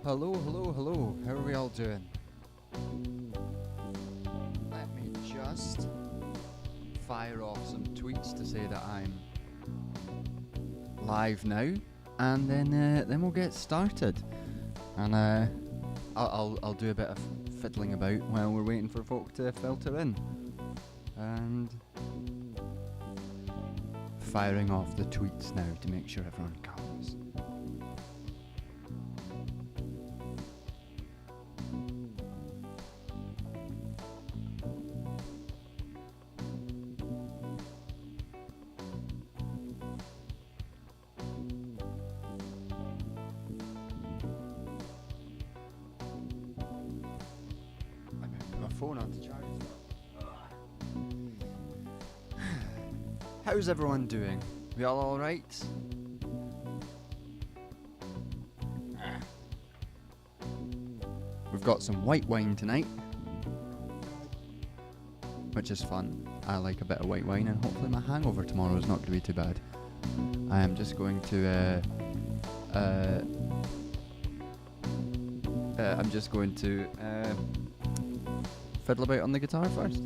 Hello, hello, hello. How are we all doing? Let me just fire off some tweets to say that I'm live now, and then we'll get started. And I'll do a bit of fiddling about while we're waiting for folk to filter in, and firing off the tweets now to make sure everyone comes. Phone on to charge as well. How's everyone doing? We all alright? We've got some white wine tonight, which is fun. I like a bit of white wine, and hopefully my hangover tomorrow is not going to be too bad. I am just going to fiddle about on the guitar first.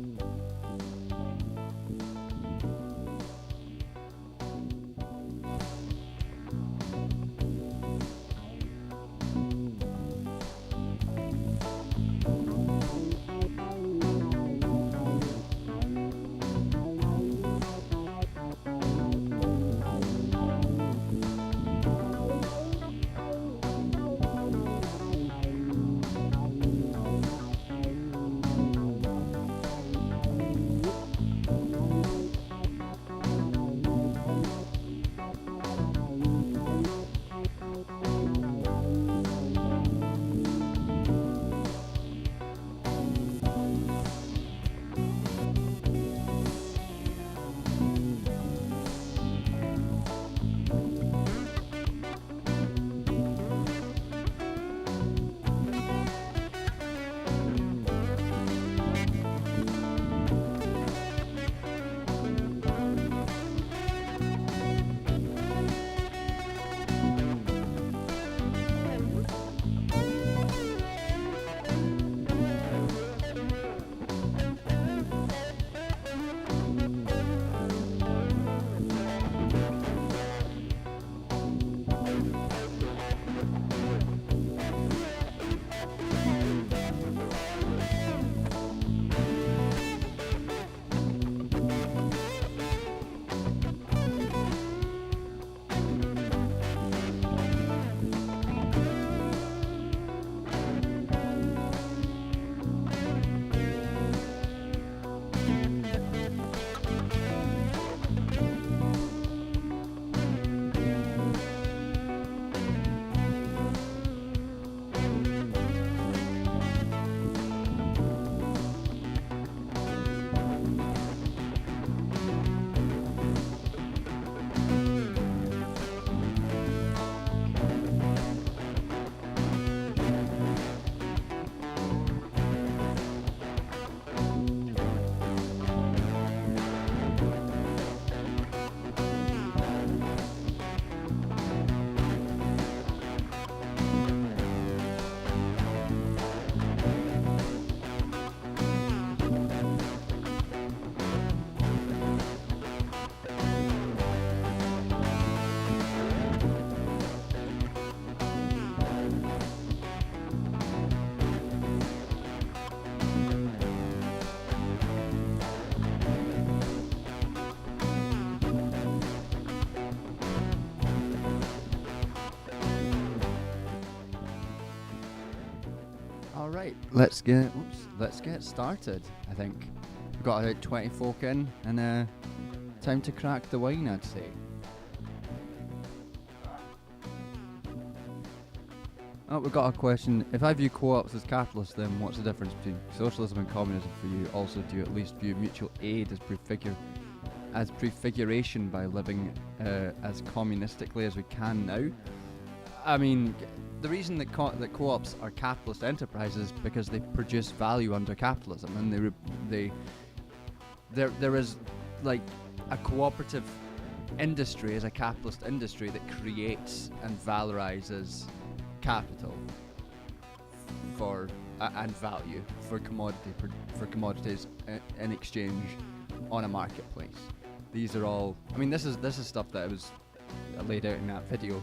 Alright, let's get started. I think we've got about 20 folk in, and time to crack the wine, I'd say. Oh, we've got a question. If I view co-ops as capitalist, then what's the difference between socialism and communism for you? Also, do you at least view mutual aid as prefiguration by living as communistically as we can now? I mean, the reason that co-ops are capitalist enterprises is because they produce value under capitalism, and there is like a cooperative industry as a capitalist industry that creates and valorizes capital. for and value for commodities in exchange on a marketplace. These are all. I mean, this is stuff that was laid out in that video.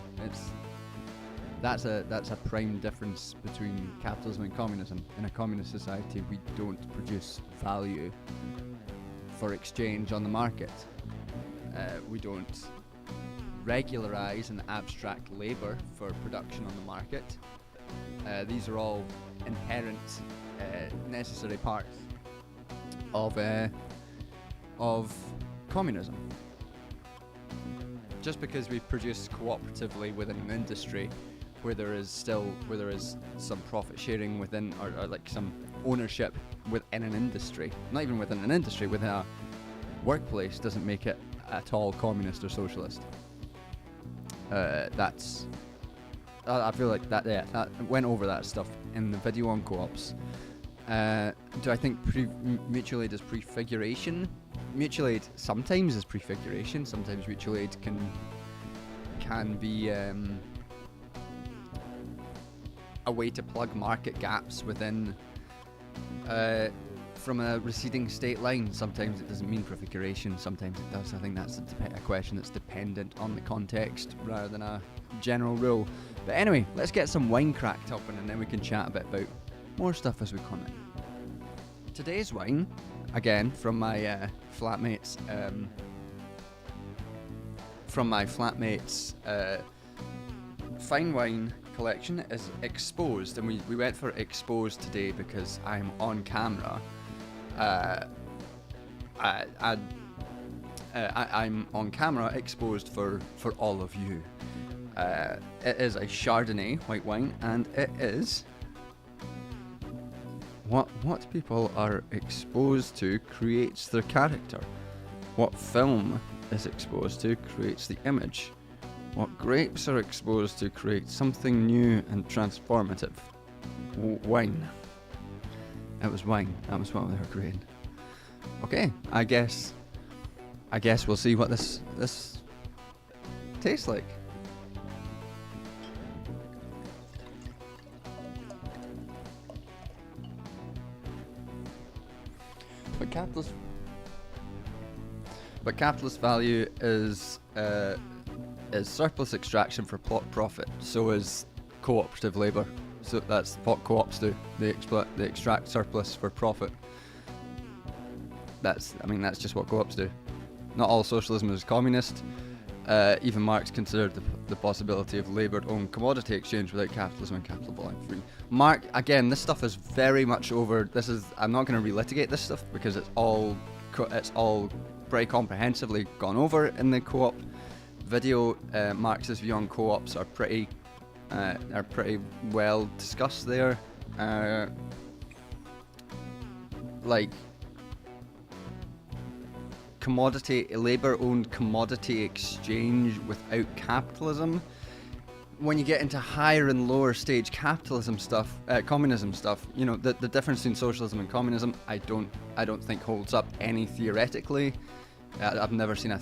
That's a prime difference between capitalism and communism. In a communist society, we don't produce value for exchange on the market. We don't regularize and abstract labor for production on the market. These are all inherent, necessary parts of communism. Just because we produce cooperatively within an industry where there is some profit sharing within, or like some ownership within an industry, not even within an industry, within a workplace, doesn't make it at all communist or socialist. I feel like that went over that stuff in the video on co-ops. Do I think mutual aid is prefiguration? Mutual aid sometimes is prefiguration. Sometimes mutual aid can be a way to plug market gaps within from a receding state line. Sometimes it doesn't mean prefiguration, sometimes it does. I think that's a question that's dependent on the context rather than a general rule. But anyway, let's get some wine cracked open and then we can chat a bit about more stuff as we come in. Today's wine, again, from my flatmate's fine wine collection, is Exposed, and we went for Exposed today because I'm on camera. I'm on camera exposed for all of you. It is a Chardonnay white wine, and it is what people are exposed to creates their character. What film is exposed to creates the image. What grapes are exposed to create something new and transformative. Wine. It was wine. That was what they were creating. Okay, I guess we'll see what this tastes like. But capitalist value is surplus extraction for profit. So is cooperative labour. So that's what co-ops do. They extract surplus for profit. That's just what co-ops do. Not all socialism is communist. Even Marx considered the possibility of labour-owned commodity exchange without capitalism and capital belonging free. Marx, again, this stuff is very much over. I'm not going to relitigate this stuff because it's all very comprehensively gone over in the co-op video. Marx's view on co-ops are pretty well discussed there. Like labour-owned commodity exchange without capitalism. When you get into higher and lower stage capitalism stuff, communism stuff, you know, the difference between socialism and communism, I don't think holds up any theoretically. I've never seen a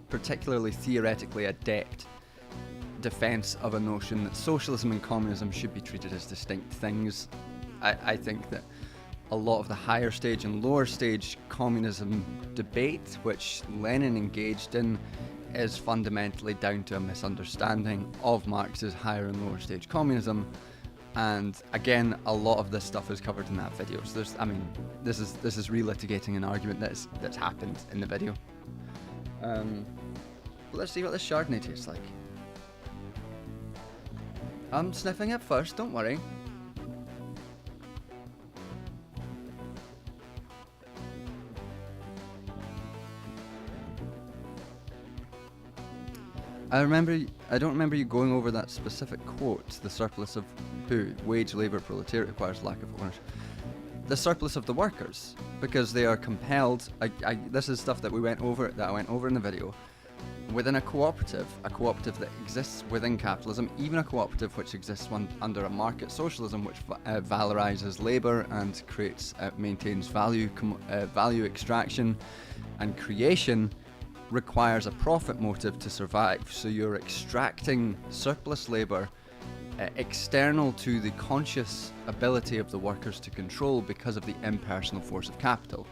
particularly theoretically adept defense of a notion that socialism and communism should be treated as distinct things. I think that a lot of the higher stage and lower stage communism debate, which Lenin engaged in, is fundamentally down to a misunderstanding of Marx's higher and lower stage communism. And again, a lot of this stuff is covered in that video. So this is relitigating an argument that's happened in the video. But let's see what this Chardonnay tastes like. I'm sniffing it first, don't worry. I don't remember you going over that specific quote. The surplus of who? Wage labour proletariat requires lack of ownership. The surplus of the workers, because they are compelled. This is stuff that I went over in the video. Within a cooperative that exists within capitalism, even a cooperative which exists under a market socialism, which valorizes labour and maintains value extraction and creation, requires a profit motive to survive. So you're extracting surplus labour external to the conscious ability of the workers to control because of the impersonal force of capital.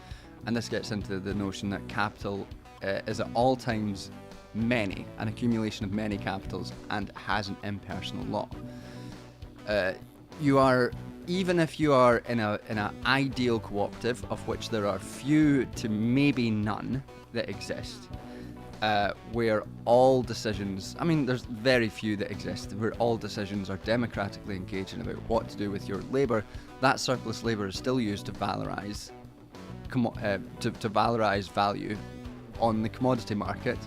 And this gets into the notion that capital is at all times an accumulation of many capitals, and has an impersonal law. Even if you are in an ideal cooperative, of which there are few to maybe none that exist, where all decisions, there's very few that exist, where all decisions are democratically engaging about what to do with your labour, that surplus labour is still used to valorize value on the commodity market,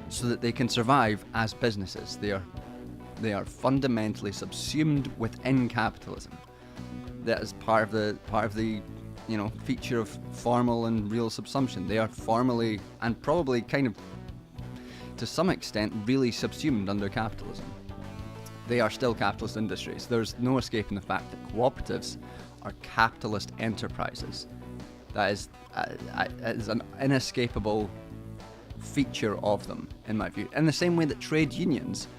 so that they can survive as businesses. They are fundamentally subsumed within capitalism. That is part of the feature of formal and real subsumption. They are formally and probably kind of to some extent really subsumed under capitalism. They are still capitalist industries. There's no escaping the fact that cooperatives are capitalist enterprises. That is an inescapable feature of them, in my view. In the same way that trade unions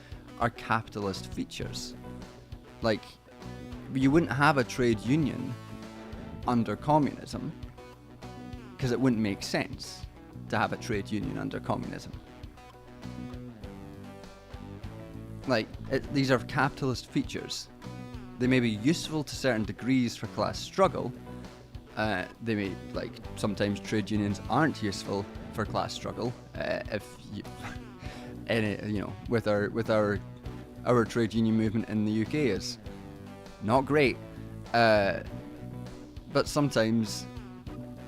are capitalist features. Like, you wouldn't have a trade union under communism, because it wouldn't make sense to have a trade union under communism. Like, these are capitalist features. They may be useful to certain degrees for class struggle. They may, sometimes trade unions aren't useful for class struggle. With our trade union movement in the UK is not great. But sometimes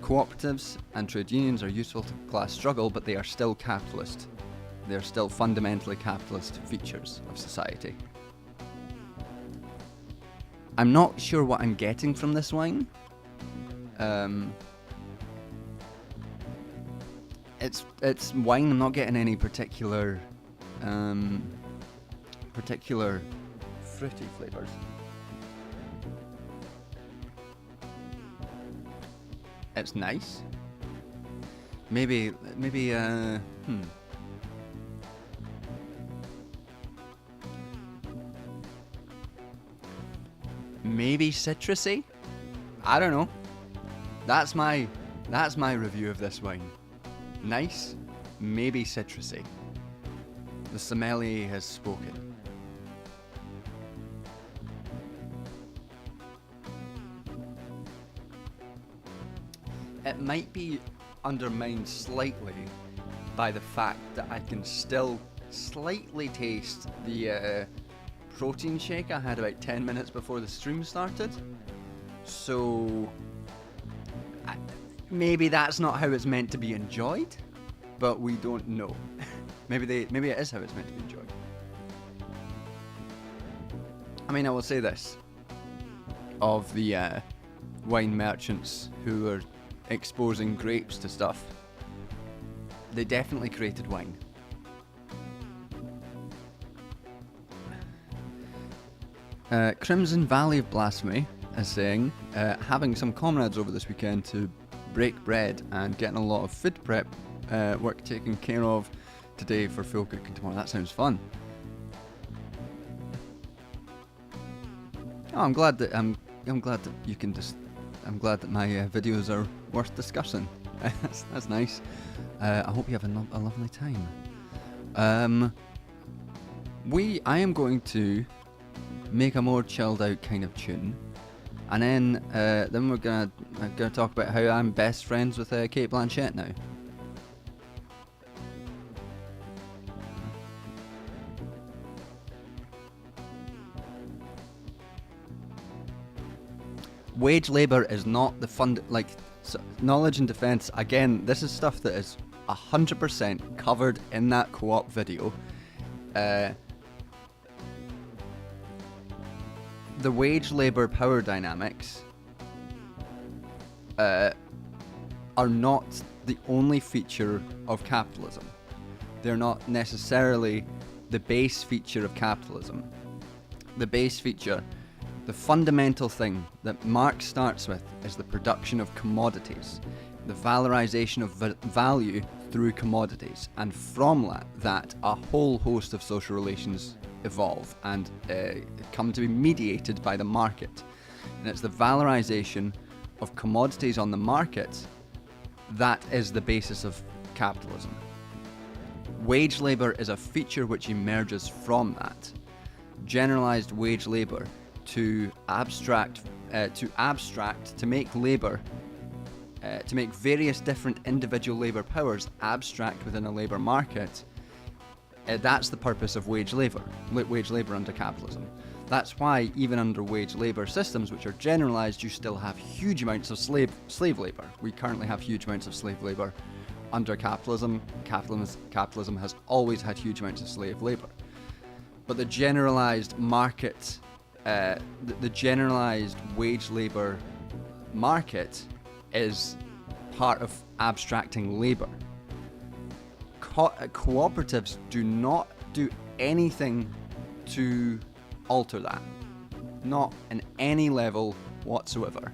cooperatives and trade unions are useful to class struggle, but they are still capitalist. They are still fundamentally capitalist features of society. I'm not sure what I'm getting from this wine. It's wine. I'm not getting any particular fruity flavors. It's nice. Maybe citrusy? I don't know. That's my review of this wine. Nice, maybe citrusy. The sommelier has spoken. It might be undermined slightly by the fact that I can still slightly taste the protein shake I had about 10 minutes before the stream started. So maybe that's not how it's meant to be enjoyed, but we don't know. Maybe it is how it's meant to be enjoyed. I will say this of the wine merchants who are exposing grapes to stuff. They definitely created wine. Crimson Valley of Blasphemy is saying, having some comrades over this weekend to break bread and getting a lot of food prep work taken care of today for full cooking tomorrow. That sounds fun. Oh, I'm glad that you can just. I'm glad that my videos are worth discussing. That's nice. I hope you have a lovely time. I am going to make a more chilled out kind of tune, and then we're gonna talk about how I'm best friends with Cate Blanchett now. Wage labour is not the knowledge and defence. Again, this is stuff that is 100% covered in that co-op video. The wage labour power dynamics are not the only feature of capitalism. They're not necessarily the base feature of capitalism. The base feature, the fundamental thing that Marx starts with, is the production of commodities, the valorization of value through commodities, and from that a whole host of social relations evolve and come to be mediated by the market. And it's the valorization of commodities on the market that is the basis of capitalism. Wage labour is a feature which emerges from that. Generalized wage labour to make labour, to make various different individual labour powers abstract within a labour market. That's the purpose of wage labour under capitalism. That's why even under wage labour systems, which are generalised, you still have huge amounts of slave labour. We currently have huge amounts of slave labour under capitalism. Capitalism has always had huge amounts of slave labour. But the generalised market, the generalised wage labour market is part of abstracting labour. Cooperatives do not do anything to alter that, not in any level whatsoever.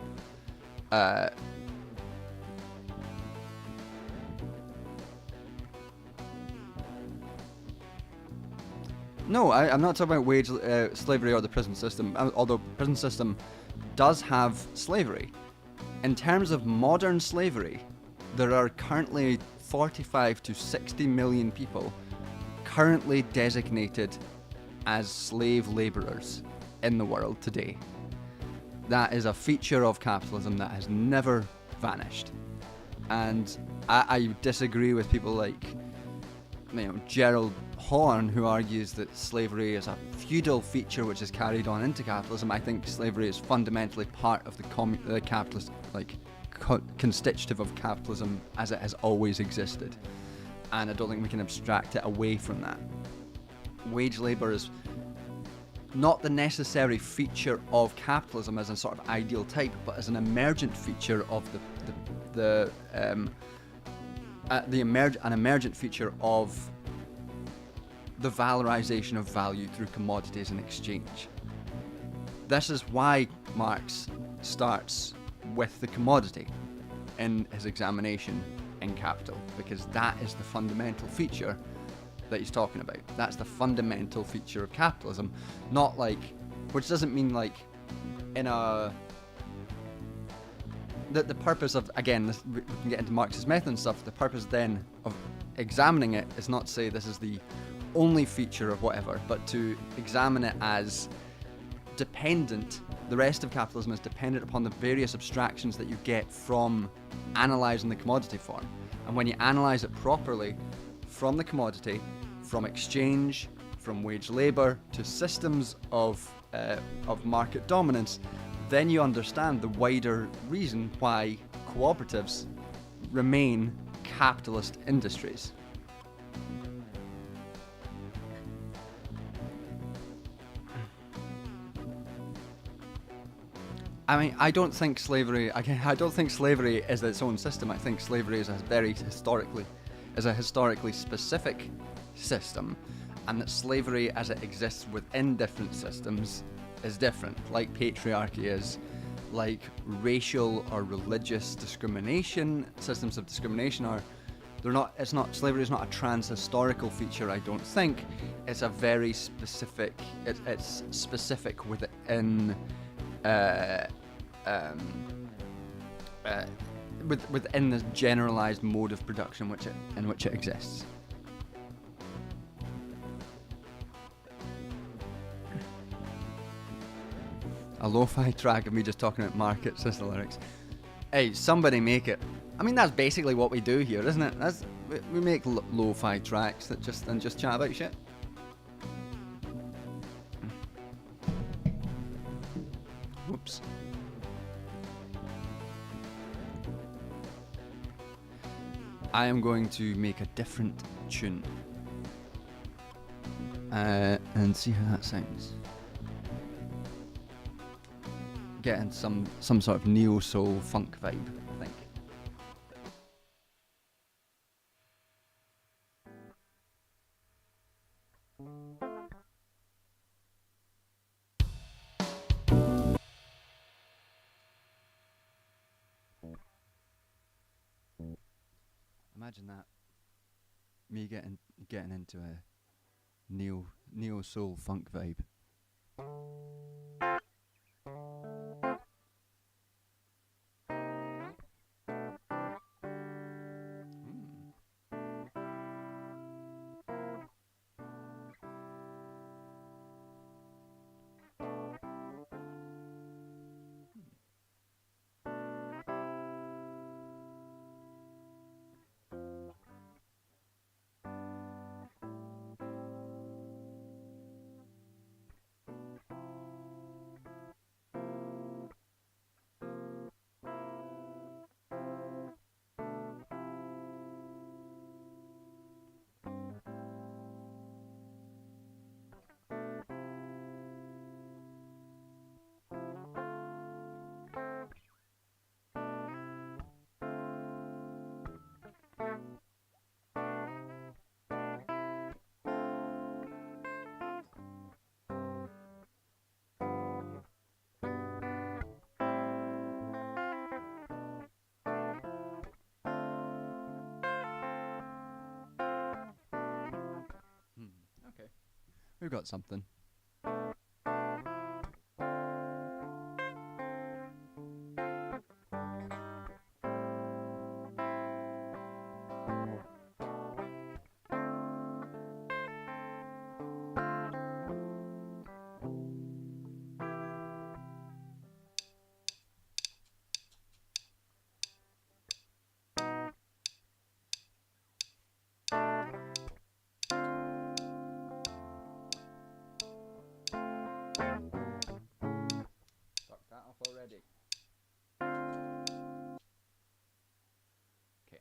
No, I'm not talking about wage slavery or the prison system, although the prison system does have slavery. In terms of modern slavery, there are currently 45 to 60 million people currently designated as slave labourers in the world today. That is a feature of capitalism that has never vanished. And I disagree with people like Gerald Horne, who argues that slavery is a feudal feature which is carried on into capitalism. I think slavery is fundamentally part of the capitalist, constitutive of capitalism as it has always existed. And I don't think we can abstract it away from that. Wage labour is not the necessary feature of capitalism as a sort of ideal type, but as an emergent feature of an emergent feature of the valorization of value through commodities and exchange. This is why Marx starts with the commodity in his examination in Capital, because that is the fundamental feature that he's talking about. That's the fundamental feature of capitalism, not which doesn't mean the purpose of, again, we can get into Marx's method and stuff, the purpose then of examining it is not to say this is the only feature of whatever, but to examine it as dependent. The rest of capitalism is dependent upon the various abstractions that you get from analysing the commodity form. And when you analyse it properly, from the commodity, from exchange, from wage labour to systems of market dominance, then you understand the wider reason why cooperatives remain capitalist industries. I mean, I don't think slavery is its own system. I think slavery is a historically specific system, and that slavery as it exists within different systems is different, like patriarchy is, like racial or religious discrimination, systems of discrimination are. Slavery is not a trans-historical feature, I don't think. It's a very specific, it's specific within within the generalized mode of production in which it exists. A lo-fi track of me just talking about market system lyrics. Hey, somebody make it. I mean, that's basically what we do here, isn't it? We make lo-fi tracks that just chat about shit. Whoops. I am going to make a different tune and see how that sounds. Getting some sort of neo-soul funk vibe, I think. Imagine that. Me getting into neo soul funk vibe. Okay. We've got something. Fuck that off already. Okay.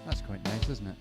That's quite nice, isn't it?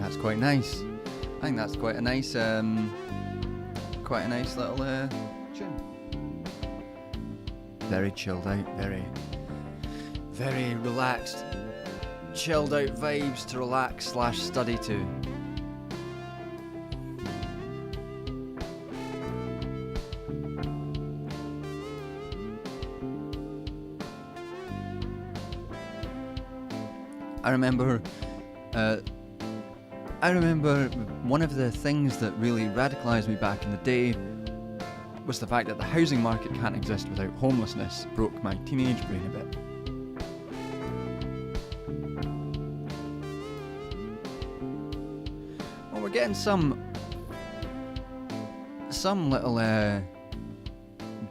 that's quite nice. I think that's quite a nice little tune. Very chilled out, very relaxed, chilled out vibes to relax / study to. I remember one of the things that really radicalised me back in the day was the fact that the housing market can't exist without homelessness. Broke my teenage brain a bit. Well, we're getting some little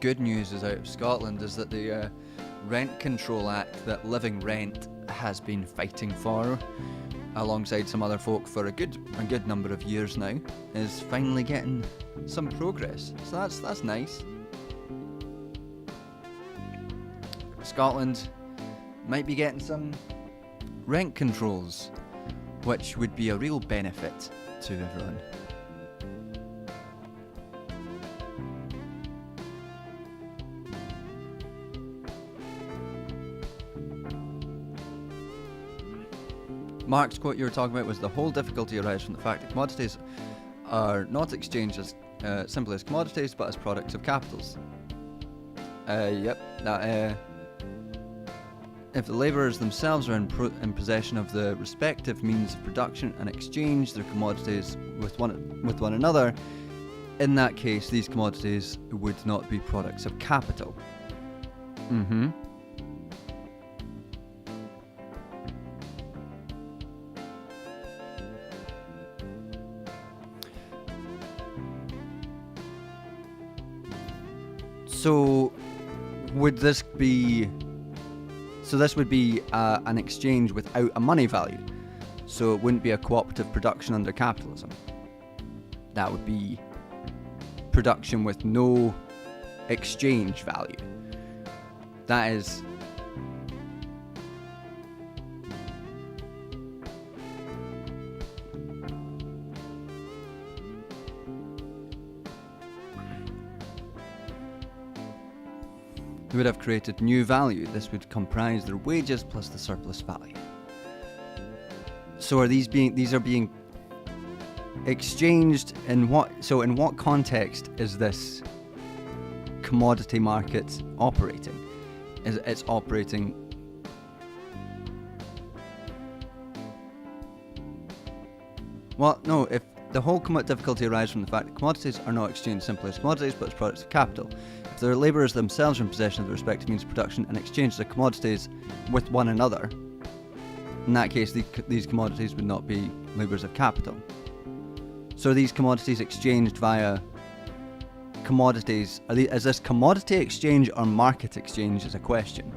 good news is out of Scotland, is that the Rent Control Act that Living Rent has been fighting for, alongside some other folk for a good number of years now, is finally getting some progress. So that's nice. Scotland might be getting some rent controls, which would be a real benefit to everyone. Marx quote you were talking about was, the whole difficulty arises from the fact that commodities are not exchanged as simply as commodities, but as products of capitals. Yep. If the labourers themselves are in possession of the respective means of production and exchange their commodities with one another, in that case these commodities would not be products of capital. Mm-hmm. So this would be an exchange without a money value. So it wouldn't be a cooperative production under capitalism. That would be production with no exchange value. That is... They would have created new value. This would comprise their wages plus the surplus value. So these are being exchanged in what? So in what context is this commodity market operating? It's operating. Well, no. If the whole difficulty arises from the fact that commodities are not exchanged simply as commodities, but as products of capital. If their labourers themselves are in possession of the respective means of production and exchange their commodities with one another, in that case these commodities would not be labourers of capital. So these commodities exchanged via commodities, is this commodity exchange or market exchange is a question.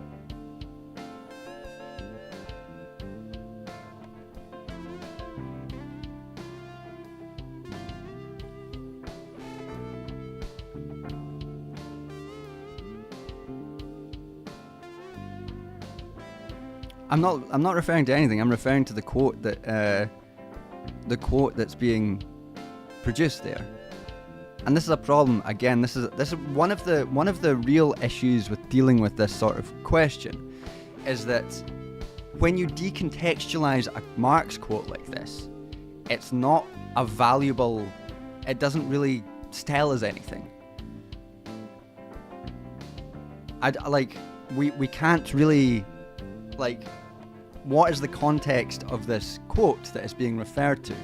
I'm not referring to anything. I'm referring to the quote that's being produced there. And this is a problem. Again, this is one of the real issues with dealing with this sort of question, is that when you decontextualize a Marx quote like this, it's not a valuable. It doesn't really tell us anything. We can't really, what is the context of this quote that is being referred to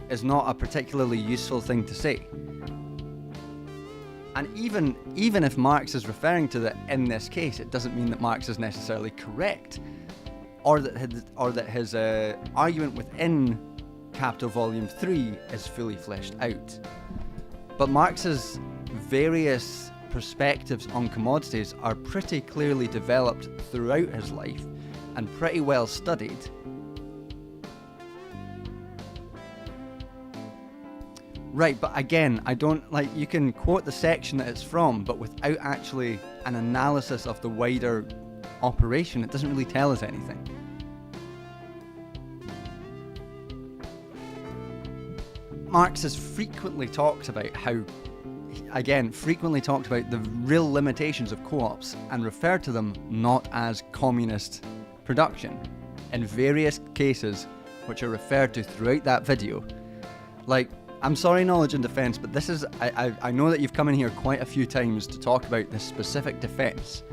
is not a particularly useful thing to say. And even if Marx is referring to that in this case, it doesn't mean that Marx is necessarily correct, or that his argument within Capital Volume 3 is fully fleshed out. But Marx's various perspectives on commodities are pretty clearly developed throughout his life and pretty well studied. Right, but again, I don't you can quote the section that it's from, but without actually an analysis of the wider operation, it doesn't really tell us anything. Marx has frequently talked about the real limitations of co-ops and referred to them not as communist production in various cases, which are referred to throughout that video. Like, I'm sorry, Knowledge and Defense, but this is, I know that you've come in here quite a few times to talk about this specific defense,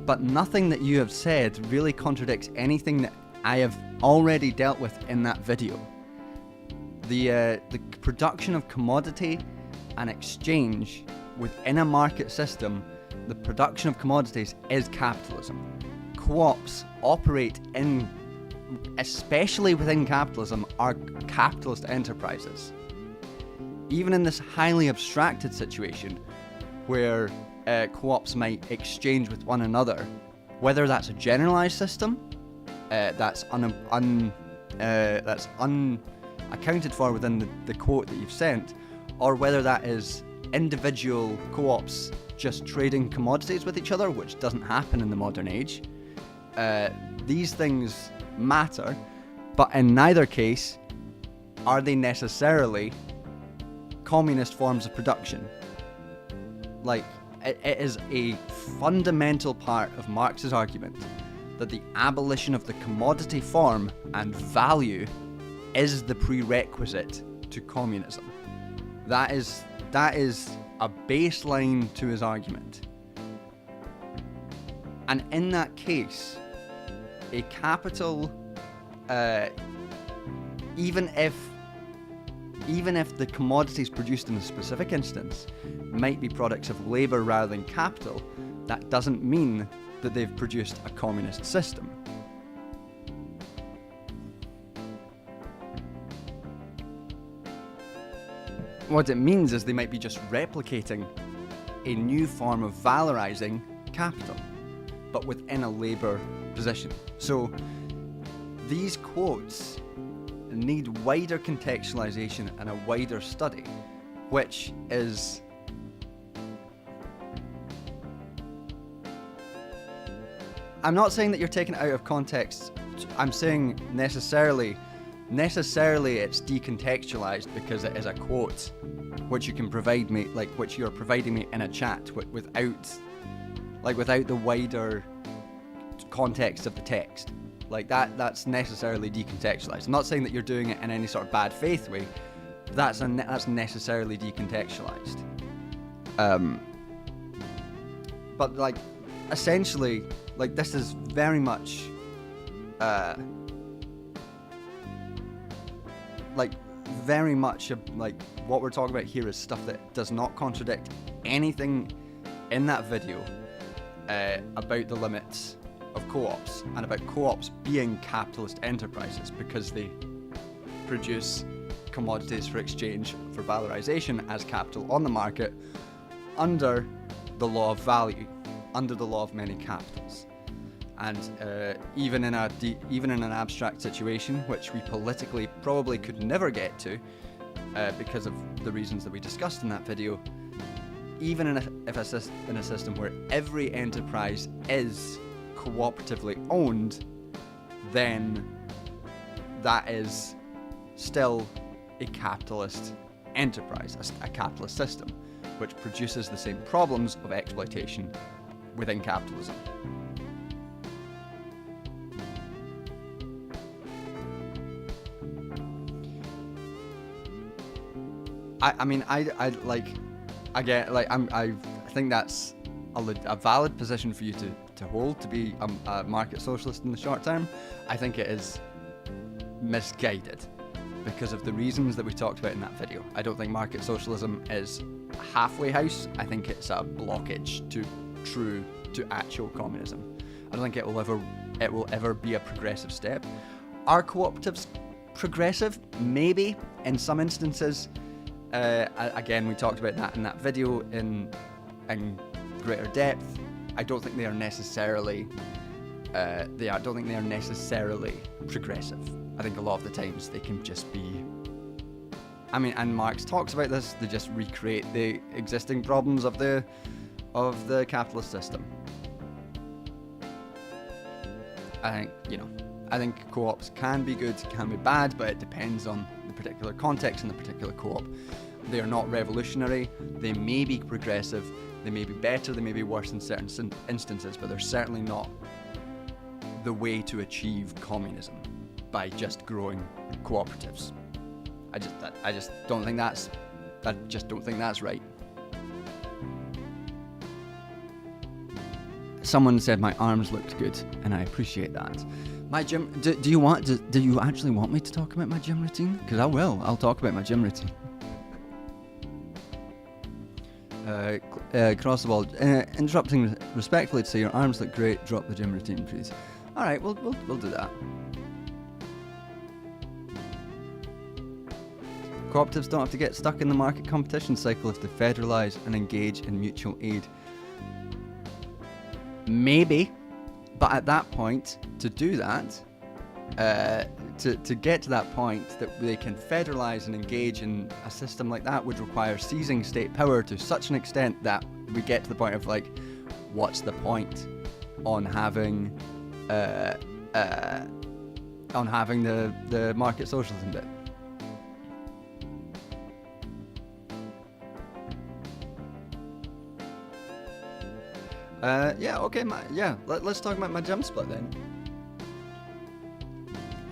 but nothing that you have said really contradicts anything that I have already dealt with in that video. The production of commodity and exchange within a market system, the production of commodities is capitalism. Co-ops operate in, especially within capitalism, are capitalist enterprises. Even in this highly abstracted situation where co-ops might exchange with one another, whether that's a generalized system that's unaccounted for within the quote that you've sent, or whether that is individual co-ops just trading commodities with each other, which doesn't happen in the modern age. These things matter, but in neither case are they necessarily communist forms of production. Like, it is a fundamental part of Marx's argument that the abolition of the commodity form and value is the prerequisite to communism. That is a baseline to his argument. And in that case, a capital, even if the commodities produced in a specific instance might be products of labour rather than capital, that doesn't mean that they've produced a communist system. What it means is they might be just replicating a new form of valorising capital, but within a labour position. So these quotes need wider contextualisation and a wider study, which is I'm not saying that you're taking it out of context. I'm saying necessarily it's decontextualized because it is a quote which you can provide me, like which you're providing me in a chat without the wider context of the text. Like that's necessarily decontextualized. I'm not saying that you're doing it in any sort of bad faith way. That's necessarily decontextualized. But like essentially, like this is very much like what we're talking about here is stuff that does not contradict anything in that video about the limits of co-ops and about co-ops being capitalist enterprises because they produce commodities for exchange for valorization as capital on the market under the law of value, under the law of many capitals. And even in an abstract situation, which we politically probably could never get to because of the reasons that we discussed in that video, even in a system where every enterprise is cooperatively owned, then that is still a capitalist enterprise, a capitalist system, which produces the same problems of exploitation within capitalism. I think that's a valid position for you to hold, to be a market socialist in the short term. I think it is misguided because of the reasons that we talked about in that video. I don't think market socialism is a halfway house. I think it's a blockage to actual communism. I don't think it will ever be a progressive step. Are cooperatives progressive? Maybe in some instances. Again, we talked about that in that video in greater depth. I don't think they are necessarily progressive. I think a lot of the times they can just be. And Marx talks about this. They just recreate the existing problems of the capitalist system. I think co-ops can be good, can be bad, but it depends on the particular context, in the particular co-op. They are not revolutionary. They may be progressive. They may be better. They may be worse in certain instances, but they're certainly not the way to achieve communism by just growing cooperatives. I just don't think that's right. Someone said my arms looked good, and I appreciate that. My gym. Do you actually want me to talk about my gym routine? Because I will. I'll talk about my gym routine. Cross the ball. Interrupting respectfully to say your arms look great. Drop the gym routine, please. All right, we'll do that. Cooperatives don't have to get stuck in the market competition cycle if they federalise and engage in mutual aid. Maybe, but at that point, to do that, to get to that point that they can federalise and engage in a system like that would require seizing state power to such an extent that we get to the point of like, what's the point on having the market socialism bit? Let's talk about my gym split then.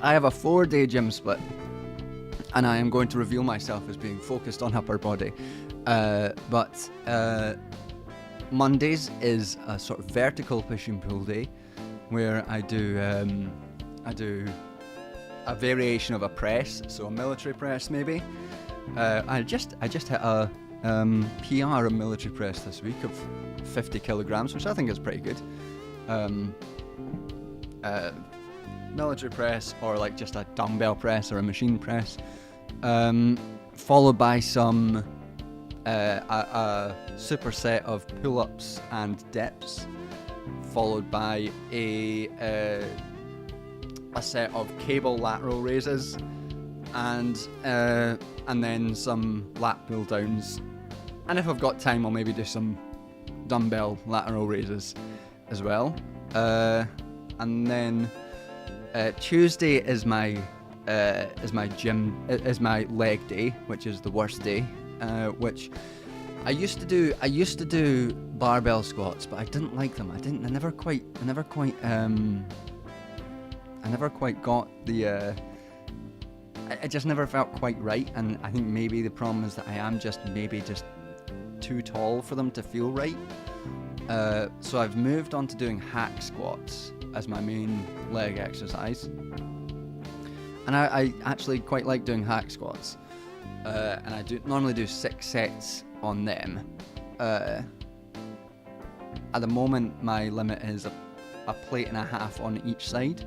I have a 4-day gym split, and I am going to reveal myself as being focused on upper body. But Mondays is a sort of vertical push and pull day, where I do a variation of a press, so a military press maybe. I just hit a PR, a military press this week of 50 kilograms, which I think is pretty good. Military press, or like just a dumbbell press or a machine press, followed by some a superset of pull-ups and dips, followed by a set of cable lateral raises, and then some lat pull downs. And if I've got time, I'll maybe do some dumbbell lateral raises as well. And then Tuesday is my leg day, which is the worst day. Which I used to do barbell squats, but I didn't like them. I never quite got the. I just never felt quite right, and I think maybe the problem is that I am just too tall for them to feel right. So I've moved on to doing hack squats as my main leg exercise, and I actually quite like doing hack squats. And I normally do 6 sets on them. At the moment, my limit is a plate and a half on each side,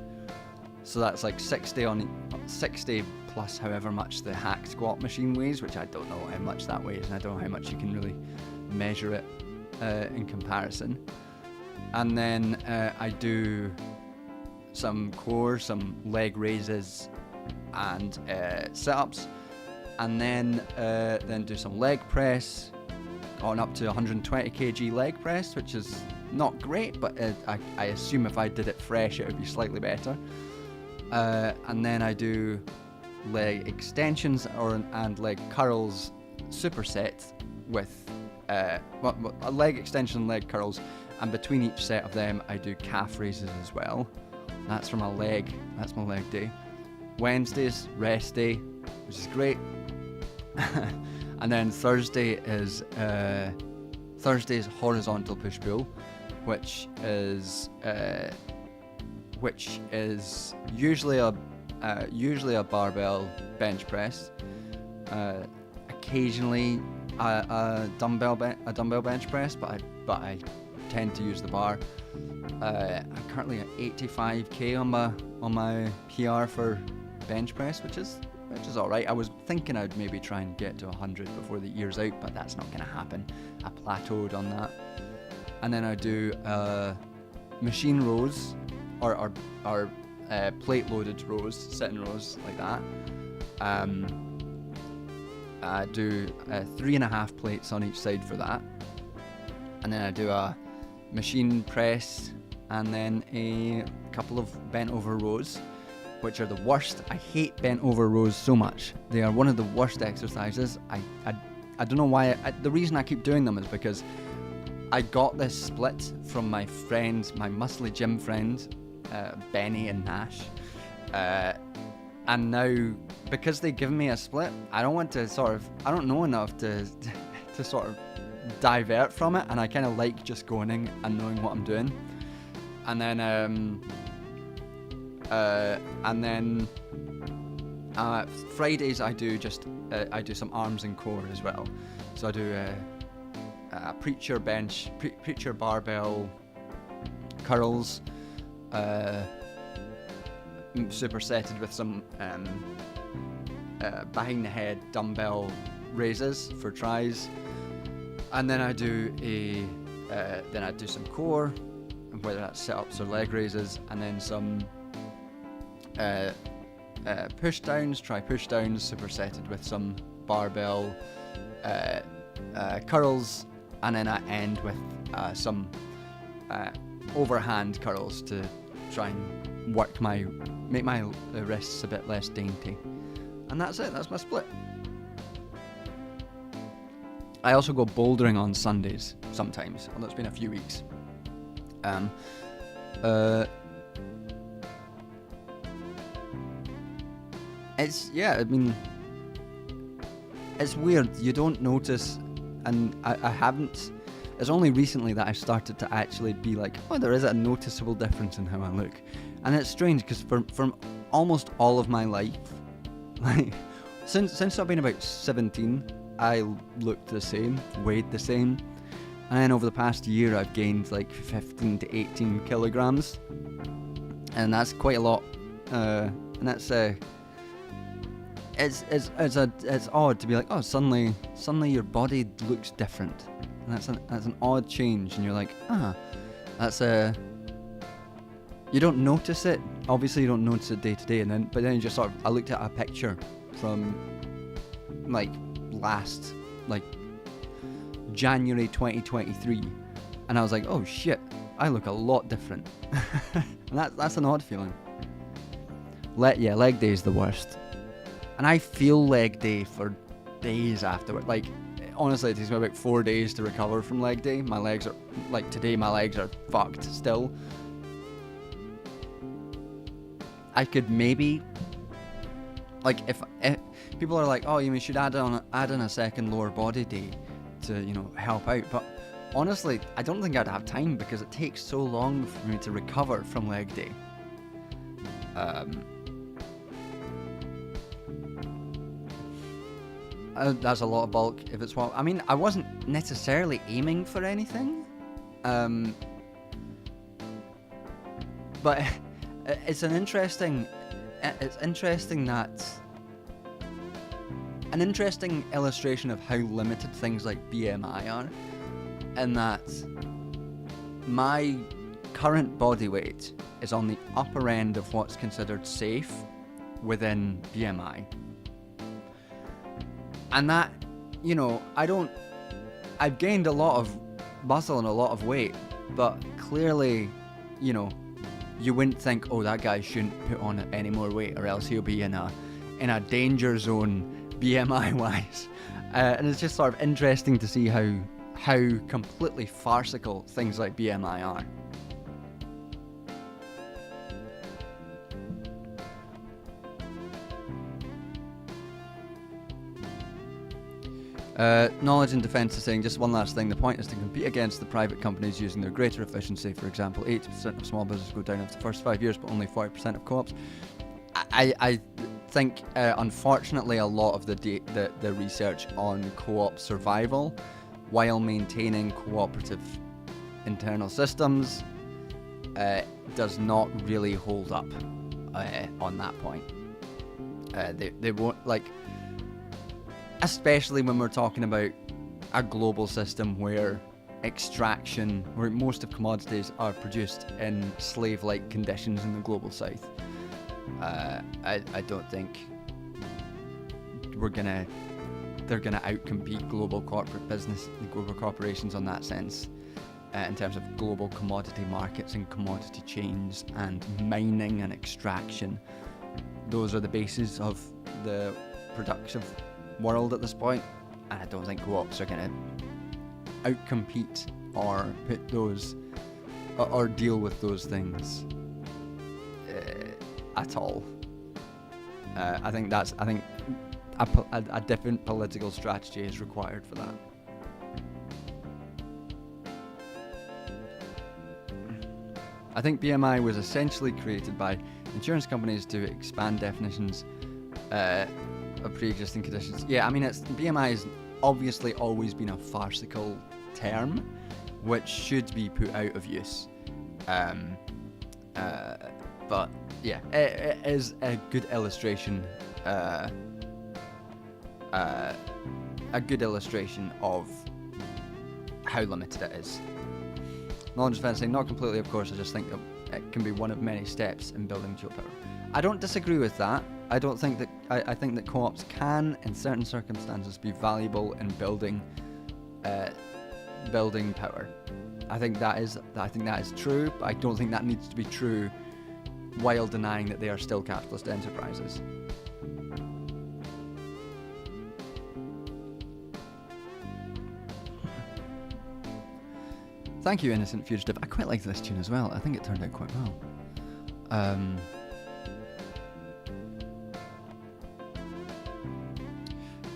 so that's like 60 plus however much the hack squat machine weighs, which I don't know how much that weighs, and I don't know how much you can really measure it in comparison. And then I do some core, some leg raises, and sit-ups, and then do some leg press on up to 120 kg leg press, which is not great, but I assume if I did it fresh it would be slightly better. And then I do leg extensions and leg curls superset with a leg extension, leg curls, and between each set of them I do calf raises as well. That's my leg day. Wednesday's rest day, which is great. And then Thursday's horizontal push pull, which is usually a barbell bench press, occasionally a dumbbell bench press, but I tend to use the bar. I'm currently at 85k on my PR for bench press, which is all right. I was thinking I'd maybe try and get to 100 before the year's out, but that's not going to happen. I plateaued on that. And then I do machine rows or plate loaded rows, sitting rows like that. I do 3.5 plates on each side for that. And then I do a machine press and then a couple of bent over rows. which are the worst. I hate bent over rows so much. They are one of the worst exercises. I don't know why. The reason I keep doing them is because I got this split from my friends, my muscly gym friends, Benny and Nash. And now, because they've given me a split, I don't want to I don't know enough to sort of divert from it, and I kind of like just going in and knowing what I'm doing. And then Fridays I do some arms and core as well. So I do a preacher bench, preacher barbell curls, supersetted with some behind the head dumbbell raises for tries, and then I do some core, whether that's sit-ups or leg raises, and then some push downs, try push downs supersetted with some barbell curls, and then I end with some overhand curls to try and make my wrists a bit less dainty. And that's it, that's my split. I also go bouldering on Sundays sometimes, although it's been a few weeks. It's weird, you don't notice, and I haven't, it's only recently that I started to actually be like, oh, there is a noticeable difference in how I look. And it's strange, because from almost all of my life, like, since I've been about 17, I looked the same, weighed the same, and then over the past year I've gained like 15 to 18 kilograms, and that's quite a lot, and that's it's odd to be like, oh, suddenly your body looks different, and that's an odd change, and you're like, that's you don't notice it. Obviously, you don't notice it day to day, but then you just I looked at a picture from like last January 2023, and I was like, oh shit, I look a lot different. And that's an odd feeling. Leg day is the worst, and I feel leg day for days afterward. Like, honestly, it takes me about 4 days to recover from leg day. My legs are today, my legs are fucked still. I could maybe, if people are like, oh, you should add in a second lower body day to, help out, but honestly, I don't think I'd have time, because it takes so long for me to recover from leg day. That's a lot of bulk. If it's I wasn't necessarily aiming for anything, but it's interesting that an interesting illustration of how limited things like BMI are, and that my current body weight is on the upper end of what's considered safe within BMI. And that, I've gained a lot of muscle and a lot of weight, but clearly, you wouldn't think, oh, that guy shouldn't put on any more weight, or else he'll be in a danger zone BMI wise. And it's just sort of interesting to see how completely farcical things like BMI are. Knowledge and defence is saying, just one last thing, the point is to compete against the private companies using their greater efficiency. For example, 80% of small business go down after the first 5 years, but only 40% of co-ops. I think, unfortunately, a lot of the research on co-op survival, while maintaining cooperative internal systems, does not really hold up on that point. They won't, especially when we're talking about a global system where where most of commodities are produced in slave-like conditions in the global south. I don't think they're gonna outcompete global global corporations on that sense, in terms of global commodity markets and commodity chains and mining and extraction. those are the bases of the productive world at this point, and I don't think co-ops are going to outcompete or put those or deal with those things at all. I think a different political strategy is required for that. I think BMI was essentially created by insurance companies to expand definitions of pre-existing conditions. Yeah, I mean, BMI has obviously always been a farcical term, which should be put out of use. But yeah, it is a good illustration. A good illustration of how limited it is. Knowledge defense saying, not completely, of course. I just think that it can be one of many steps in building mutual power. I don't disagree with that. I don't think that. I think that co-ops can, in certain circumstances, be valuable in building power. I think that is true, but I don't think that needs to be true while denying that they are still capitalist enterprises. Thank you, Innocent Fugitive. I quite liked this tune as well. I think it turned out quite well.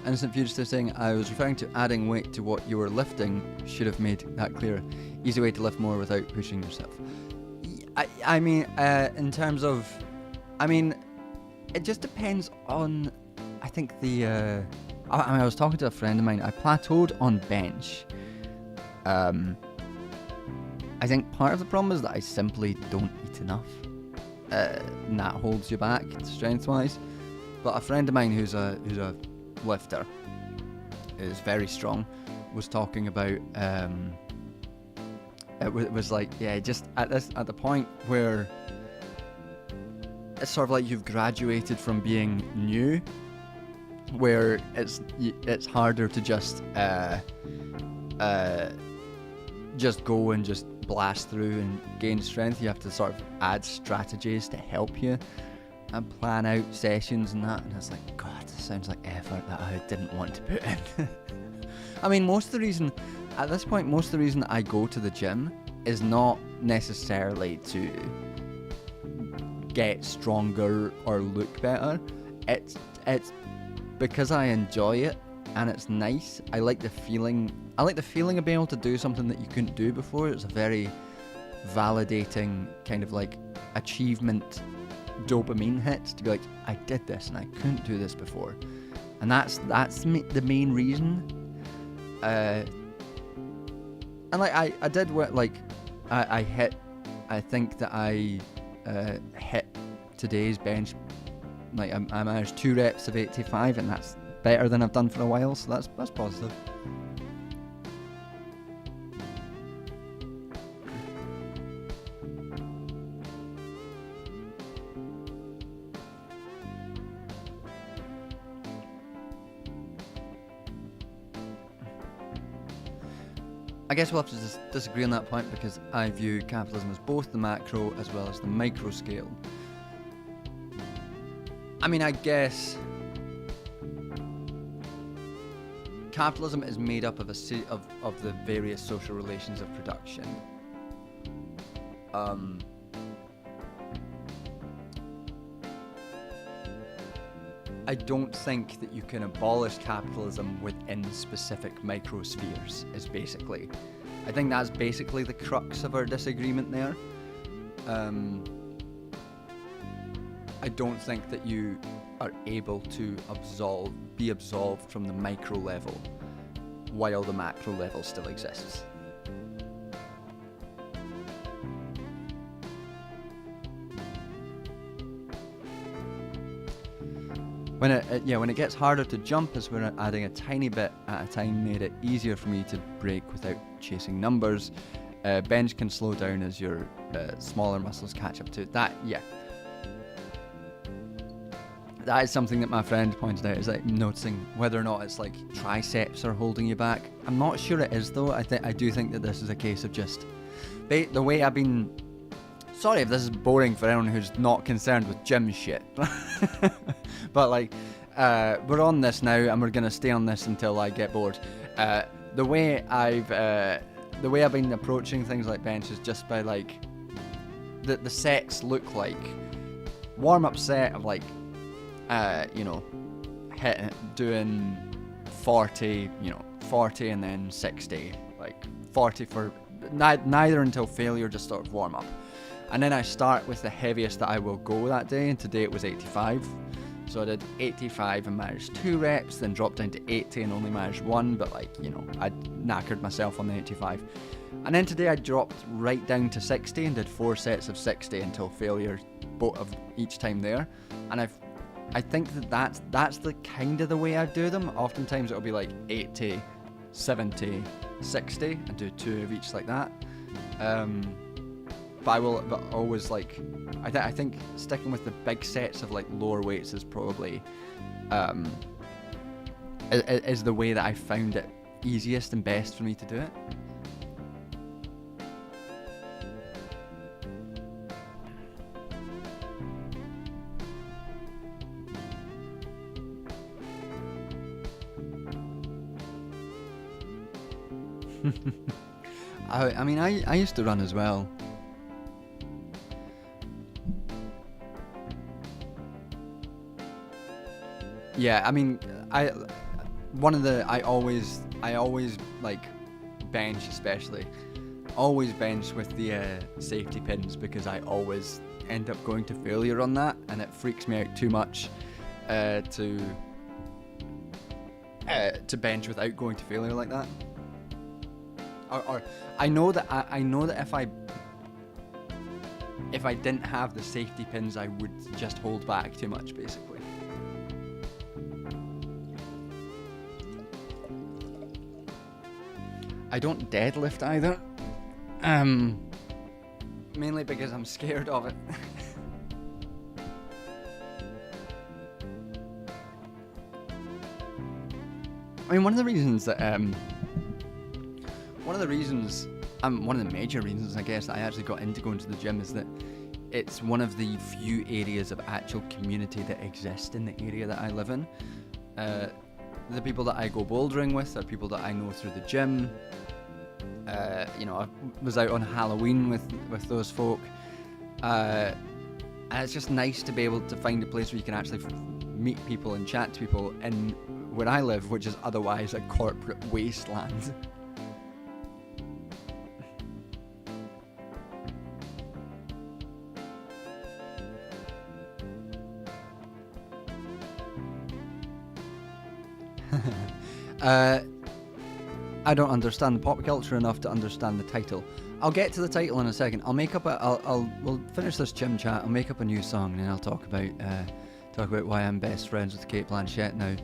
Innocent Fugitive saying, I was referring to adding weight to what you were lifting. Should have made that clearer. Easy way to lift more without pushing yourself. I mean, in terms of... I mean, it just depends on... I think the... I was talking to a friend of mine. I plateaued on bench. I think part of the problem is that I simply don't eat enough. And that holds you back, strength-wise. But a friend of mine who's a lifter, is very strong, was talking about it was like, yeah, just at the point where it's sort of like you've graduated from being new, where it's harder to just go and just blast through and gain strength. You have to sort of add strategies to help you and plan out sessions and that, and it's like, God, this sounds like effort that I didn't want to put in. I mean, most of the reason that I go to the gym is not necessarily to get stronger or look better. It's because I enjoy it and it's nice. I like the feeling of being able to do something that you couldn't do before. It's a very validating kind of like achievement dopamine hit to be like, I did this and I couldn't do this before, and that's the main reason. And like I did what, like I think that I hit today's bench, like I managed 2 reps of 85, and that's better than I've done for a while, so that's positive. I guess we'll have to disagree on that point, because I view capitalism as both the macro as well as the micro scale. I mean, I guess capitalism is made up of of the various social relations of production. I don't think that you can abolish capitalism within specific microspheres, I think that's basically the crux of our disagreement there. I don't think that you are able to be absolved from the micro level while the macro level still exists. When it gets harder to jump is when adding a tiny bit at a time made it easier for me to break without chasing numbers. Bench can slow down as your smaller muscles catch up to it. That is something that my friend pointed out, is like noticing whether or not it's like triceps are holding you back. I'm not sure it is though. I do think that this is a case of just the way I've been sorry if this is boring for anyone who's not concerned with gym shit. But like, we're on this now, and we're gonna stay on this until I get bored. The way I've been approaching things like bench is just by like, the sets look like warm-up set of like, doing 40, 40 and then 60, like 40 for neither until failure, just sort of warm up. And then I start with the heaviest that I will go that day, and today it was 85. So I did 85 and managed 2 reps, then dropped down to 80 and only managed 1, but like, I knackered myself on the 85. And then today I dropped right down to 60 and did 4 sets of 60 until failure, both of each time there. And I think that's the kind of the way I do them. Oftentimes it'll be like 80, 70, 60, and do 2 of each like that. But always like, I think sticking with the big sets of like lower weights is probably is the way that I found it easiest and best for me to do it. I used to run as well. Yeah, I always like bench, especially always bench with the safety pins, because I always end up going to failure on that, and it freaks me out too much to bench without going to failure like that. Or I know that if I didn't have the safety pins, I would just hold back too much, basically. I don't deadlift either, mainly because I'm scared of it. One of the major reasons, I guess, that I actually got into going to the gym is that it's one of the few areas of actual community that exist in the area that I live in. The people that I go bouldering with are people that I know through the gym. I was out on Halloween with those folk. And it's just nice to be able to find a place where you can actually meet people and chat to people in where I live, which is otherwise a corporate wasteland. I don't understand pop culture enough to understand the title. I'll get to the title in a second. We'll finish this gym chat. I'll make up a new song, and then I'll talk about why I'm best friends with Cate Blanchett now.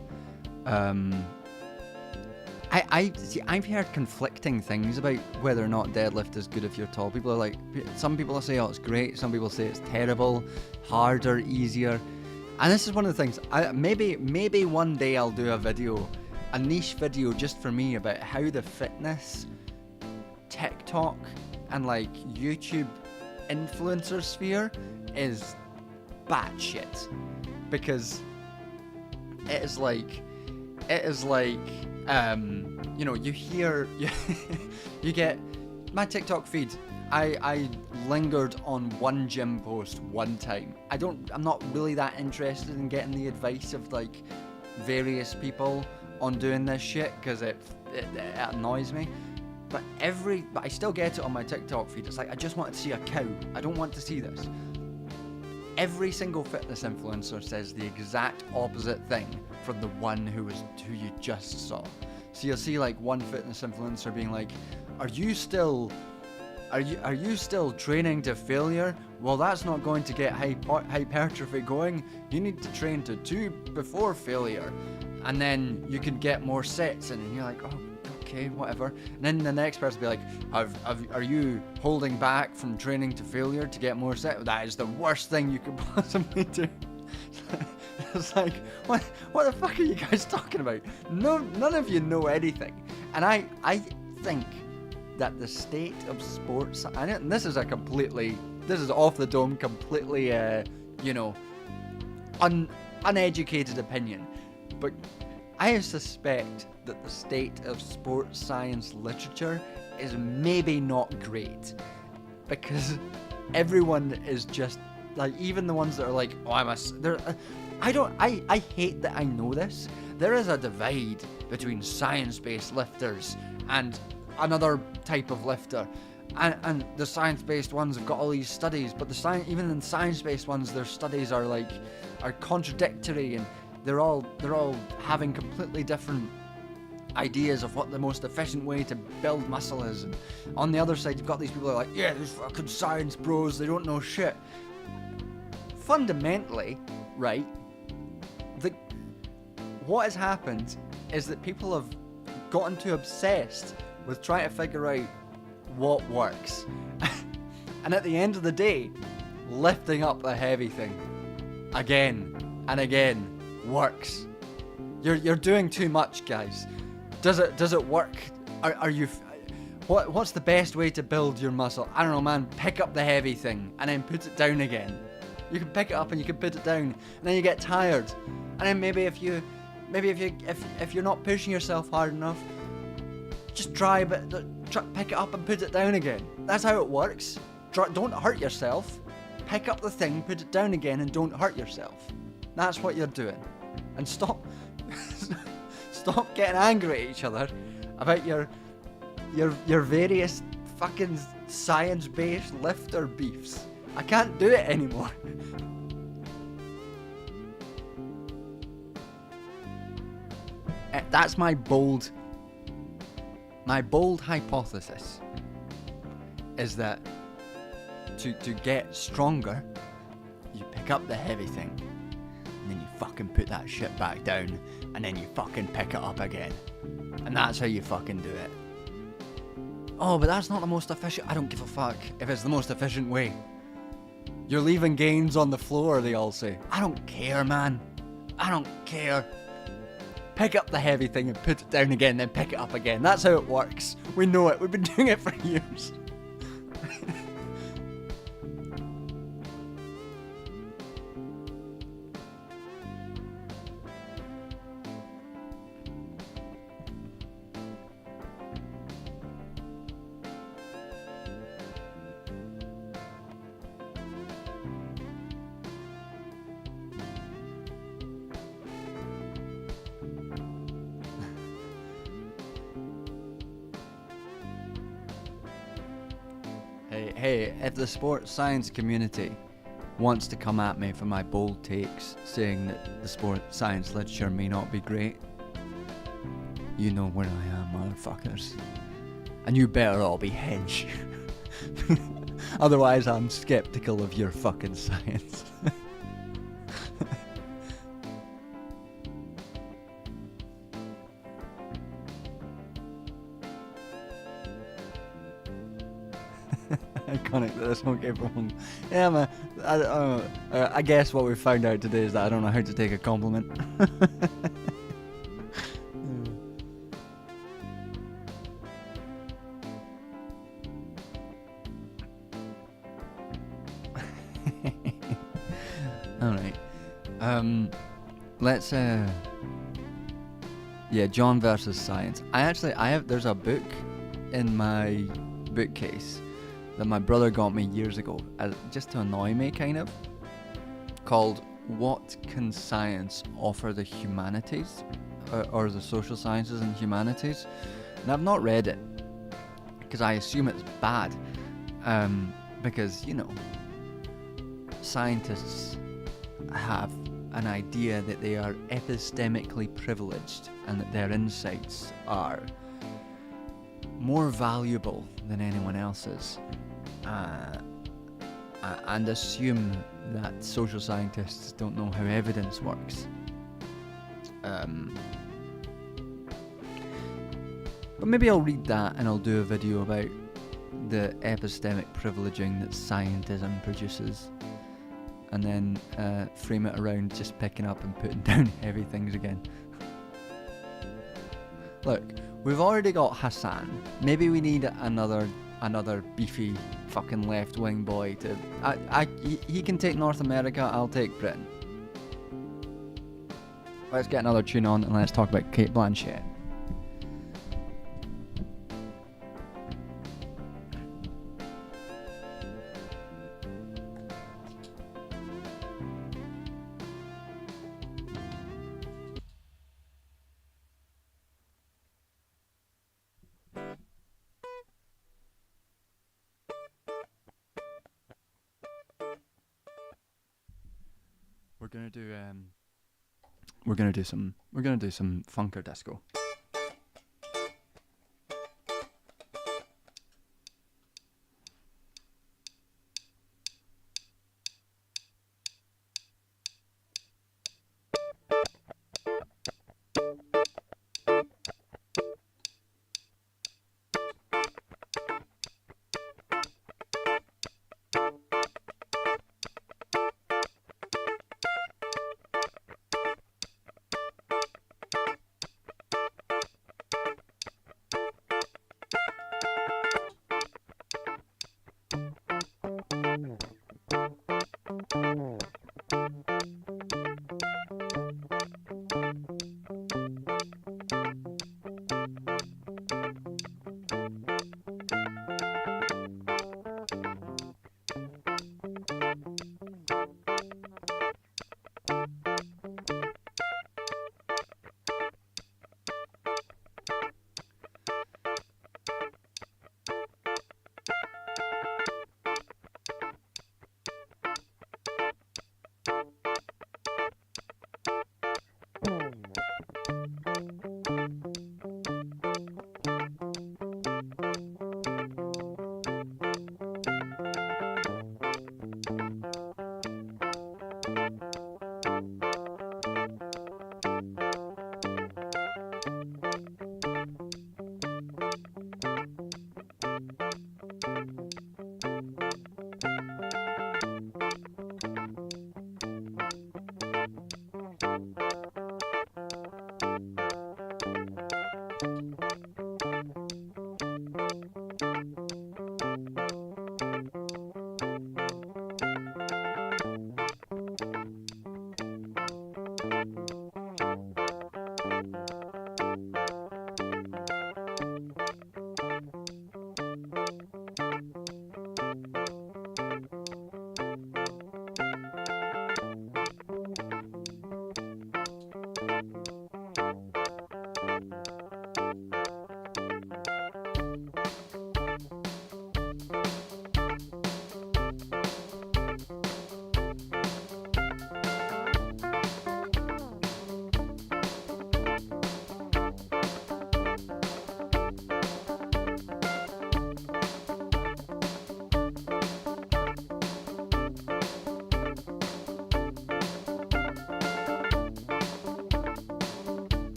I've heard conflicting things about whether or not deadlift is good if you're tall. People are like, some people say, oh, it's great. Some people say it's terrible, harder, easier. And this is one of the things. Maybe one day I'll do a niche video just for me about how the fitness, TikTok, and like YouTube influencer sphere is batshit, because it is like you get my TikTok feed. I lingered on one gym post one time. I'm not really that interested in getting the advice of like various people on doing this shit, because it annoys me. But I still get it on my TikTok feed. It's like, I just want to see a cow. I don't want to see this. Every single fitness influencer says the exact opposite thing from the one who you just saw. So you'll see like one fitness influencer being like, Are you still training to failure? Well, that's not going to get hypertrophy going. You need to train to 2 before failure, and then you can get more sets in. And you're like, oh, okay, whatever. And then the next person will be like, are you holding back from training to failure to get more sets? That is the worst thing you could possibly do. It's like, what the fuck are you guys talking about? None of you know anything. And I think that the state of sports, and this is a completely this is off the dome, completely, uneducated opinion, but I suspect that the state of sports science literature is maybe not great, because everyone is just like, even the ones that are like, oh, I hate that I know this. There is a divide between science-based lifters and another type of lifter. And the science-based ones have got all these studies, but even in science-based ones, their studies are contradictory, and they're all having completely different ideas of what the most efficient way to build muscle is. And on the other side, you've got these people who are like, yeah, these fucking science bros, they don't know shit. Fundamentally, right, what has happened is that people have gotten too obsessed with trying to figure out what works. And at the end of the day, lifting up a heavy thing again and again works. You're doing too much, guys. Does it work? Are you what's the best way to build your muscle? I don't know, man. Pick up the heavy thing and then put it down again. You can pick it up and you can put it down, and then you get tired. And then maybe if you're not pushing yourself hard enough, just pick it up and put it down again. That's how it works. Don't hurt yourself. Pick up the thing, put it down again, and don't hurt yourself. That's what you're doing. And stop getting angry at each other about your various fucking science-based lifter beefs. I can't do it anymore. That's my bold hypothesis, is that to get stronger, you pick up the heavy thing, and then you fucking put that shit back down, and then you fucking pick it up again. And that's how you fucking do it. Oh, but that's not the most efficient. I don't give a fuck if it's the most efficient way. You're leaving gains on the floor, they all say. I don't care, man. I don't care. Pick up the heavy thing and put it down again, then pick it up again. That's how it works. We know it. We've been doing it for years. Hey, if the sports science community wants to come at me for my bold takes, saying that the sports science literature may not be great, you know where I am, motherfuckers. And you better all be hench. Otherwise, I'm skeptical of your fucking science. Iconic that this one came from home. Yeah, man. I guess what we found out today is that I don't know how to take a compliment. Alright. Let's John versus Science. There's a book in my bookcase that my brother got me years ago, just to annoy me, kind of, called What Can Science Offer the Humanities? Or the Social Sciences and Humanities. And I've not read it, because I assume it's bad. Because, scientists have an idea that they are epistemically privileged and that their insights are more valuable than anyone else's. And assume that social scientists don't know how evidence works. But maybe I'll read that and I'll do a video about the epistemic privileging that scientism produces, and then frame it around just picking up and putting down heavy things again. Look, we've already got Hassan. Maybe we need another beefy fucking left-wing boy to... he can take North America, I'll take Britain. Let's get another tune on and let's talk about Cate Blanchett. We're gonna do some funker disco.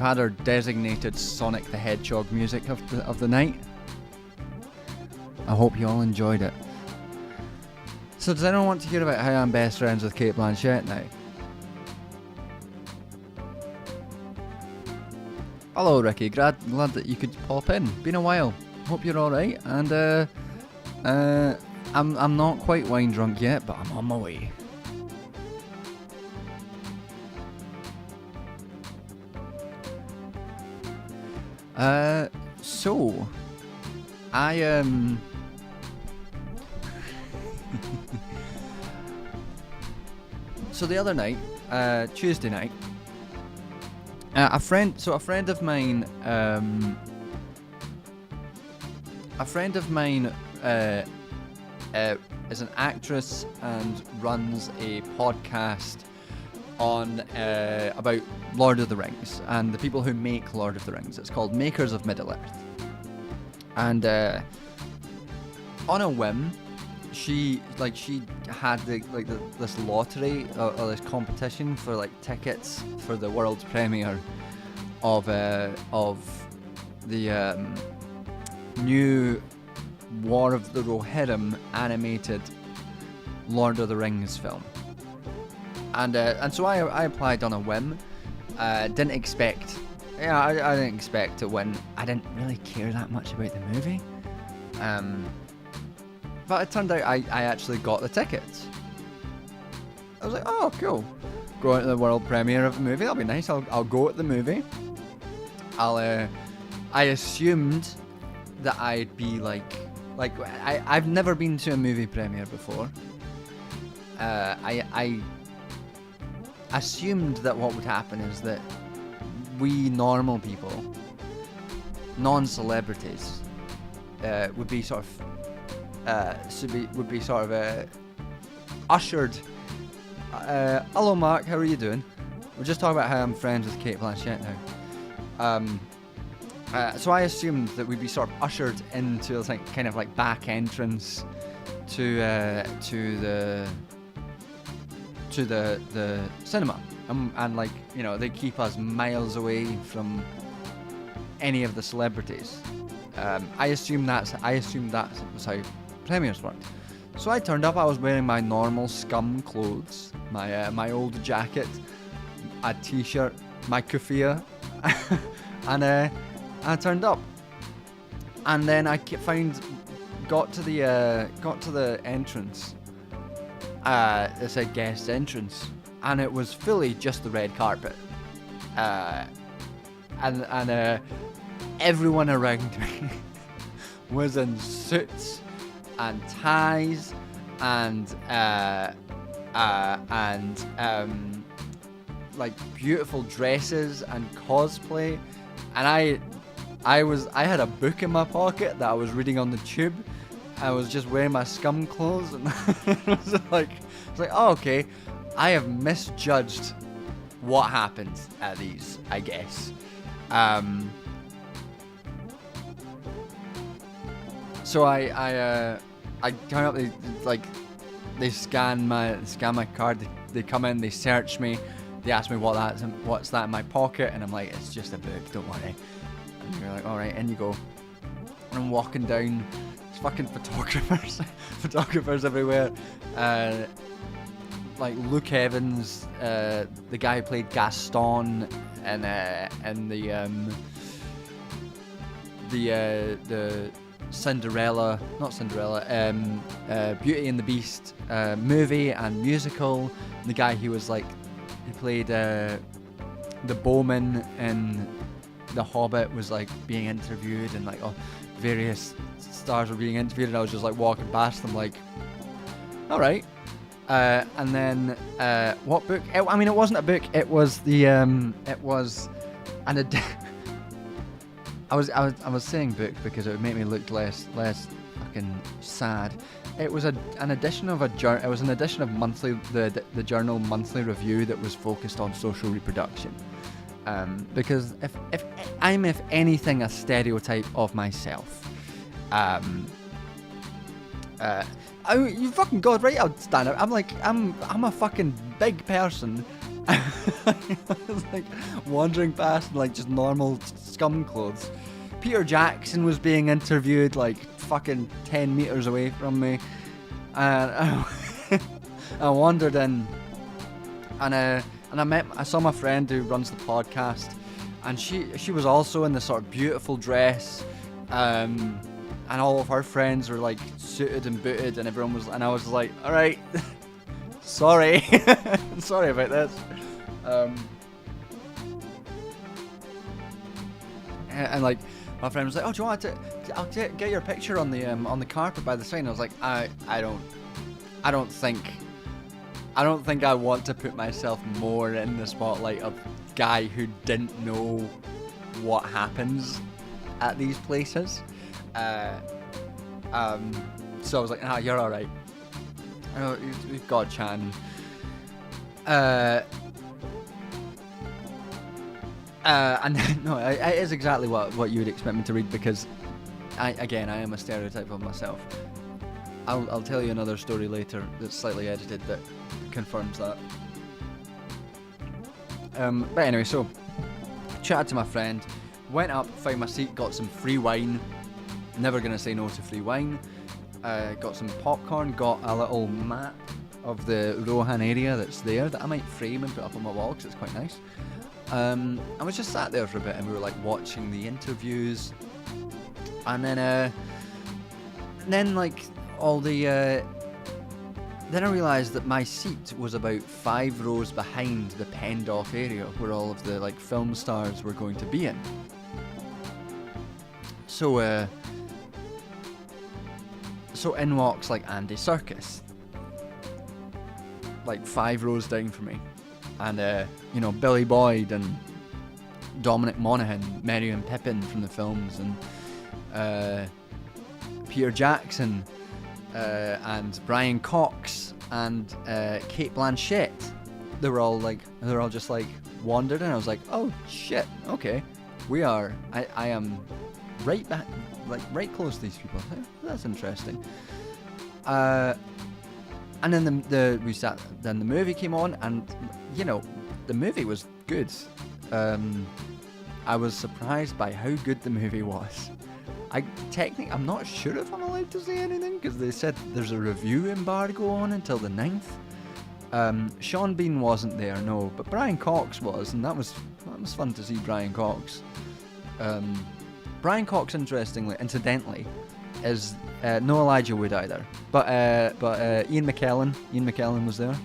had our designated Sonic the Hedgehog music of the night. I hope you all enjoyed it. So does anyone want to hear about how I'm best friends with Cate Blanchett now? Hello Ricky, glad that you could pop in. Been a while. Hope you're alright. And I'm not quite wine drunk yet, but I'm on my way. So I so the other night, Tuesday night, a friend of mine is an actress and runs a podcast on about Lord of the Rings and the people who make Lord of the Rings. It's called Makers of Middle-earth. And on a whim, she had this lottery or this competition for like tickets for the world's premiere of the new War of the Rohirrim animated Lord of the Rings film. And so I applied on a whim. Didn't expect. Yeah, I didn't expect to win. I didn't really care that much about the movie. But it turned out I actually got the tickets. I was like, oh, cool. Going to the world premiere of the movie. That'll be nice. I'll go at the movie. I assumed that I'd be like I've never been to a movie premiere before. I assumed that what would happen is that we normal people, non-celebrities, would be sort of ushered. Hello, Mark. How are you doing? We're just talking about how I'm friends with Cate Blanchett now. So I assumed that we'd be sort of ushered into like kind of like back entrance to the cinema, and like, you know, they keep us miles away from any of the celebrities. I assumed that was how premieres worked. So I turned up. I was wearing my normal scum clothes, my old jacket, a t-shirt, my kufiya, and I turned up. And then I got to the entrance. It said guest entrance, and it was fully just the red carpet. And everyone around me was in suits and ties and like beautiful dresses and cosplay, and I had a book in my pocket that I was reading on the tube. I was just wearing my scum clothes, and it was like, oh, okay, I have misjudged what happens at these, I guess. So I turn up. They scan my card. They come in. They search me. They ask me what's that in my pocket, and I'm like, it's just a book. Don't worry. And you're like, all right, in you go. And I'm walking down. There's fucking photographers everywhere. Like Luke Evans, the guy who played Gaston, and the Beauty and the Beast movie and musical. The guy who played the bowman in The Hobbit was like being interviewed, and like various stars were being interviewed, and I was just like walking past them like, all right. And then what book? It wasn't a book. It was it was an I was saying book because it would make me look less fucking sad. It was an edition of it was an edition of the journal Monthly Review that was focused on social reproduction. Because if I'm anything a stereotype of myself, you fucking god, right? I'll stand up. I'm a fucking big person, I was like wandering past in like just normal scum clothes. Peter Jackson was being interviewed like fucking 10 meters away from me, and I wandered in, and I saw my friend who runs the podcast, and she was also in this sort of beautiful dress, and all of her friends were like suited and booted, and I was like, all right, sorry, sorry about this. And like my friend was like, "Oh, do you want I'll get your picture on the carpet by the sign." I was like, I don't think I want to put myself more in the spotlight of guy who didn't know what happens at these places. So I was like, you're all right. We've got Chan. And no, it is exactly what you would expect me to read, because I am a stereotype of myself. I'll tell you another story later that's slightly edited that confirms that. But anyway, so chatted to my friend, went up, found my seat, got some free wine. Never gonna say no to free wine. Got some popcorn, got a little map of the Rohan area that's there that I might frame and put up on my wall because it's quite nice. I was just sat there for a bit, and we were like watching the interviews, and then like all the then I realised that my seat was about 5 rows behind the penned off area where all of the like film stars were going to be in. So in walks like Andy Serkis, like 5 rows down from me. And, Billy Boyd and Dominic Monaghan, Merry and Pippin from the films, and Peter Jackson, and Brian Cox, and Cate Blanchett. They were all just like wandered, and I was like, oh shit, okay, I am right back, like right close to these people. That's interesting. And then then the movie came on, and the movie was good. I was surprised by how good the movie was. I'm not sure if I'm allowed to say anything, because they said there's a review embargo on until the 9th. Sean Bean wasn't there, no, but Brian Cox was, and that was fun to see Brian Cox. Brian Cox, incidentally, is no Elijah Wood either, but Ian McKellen was there.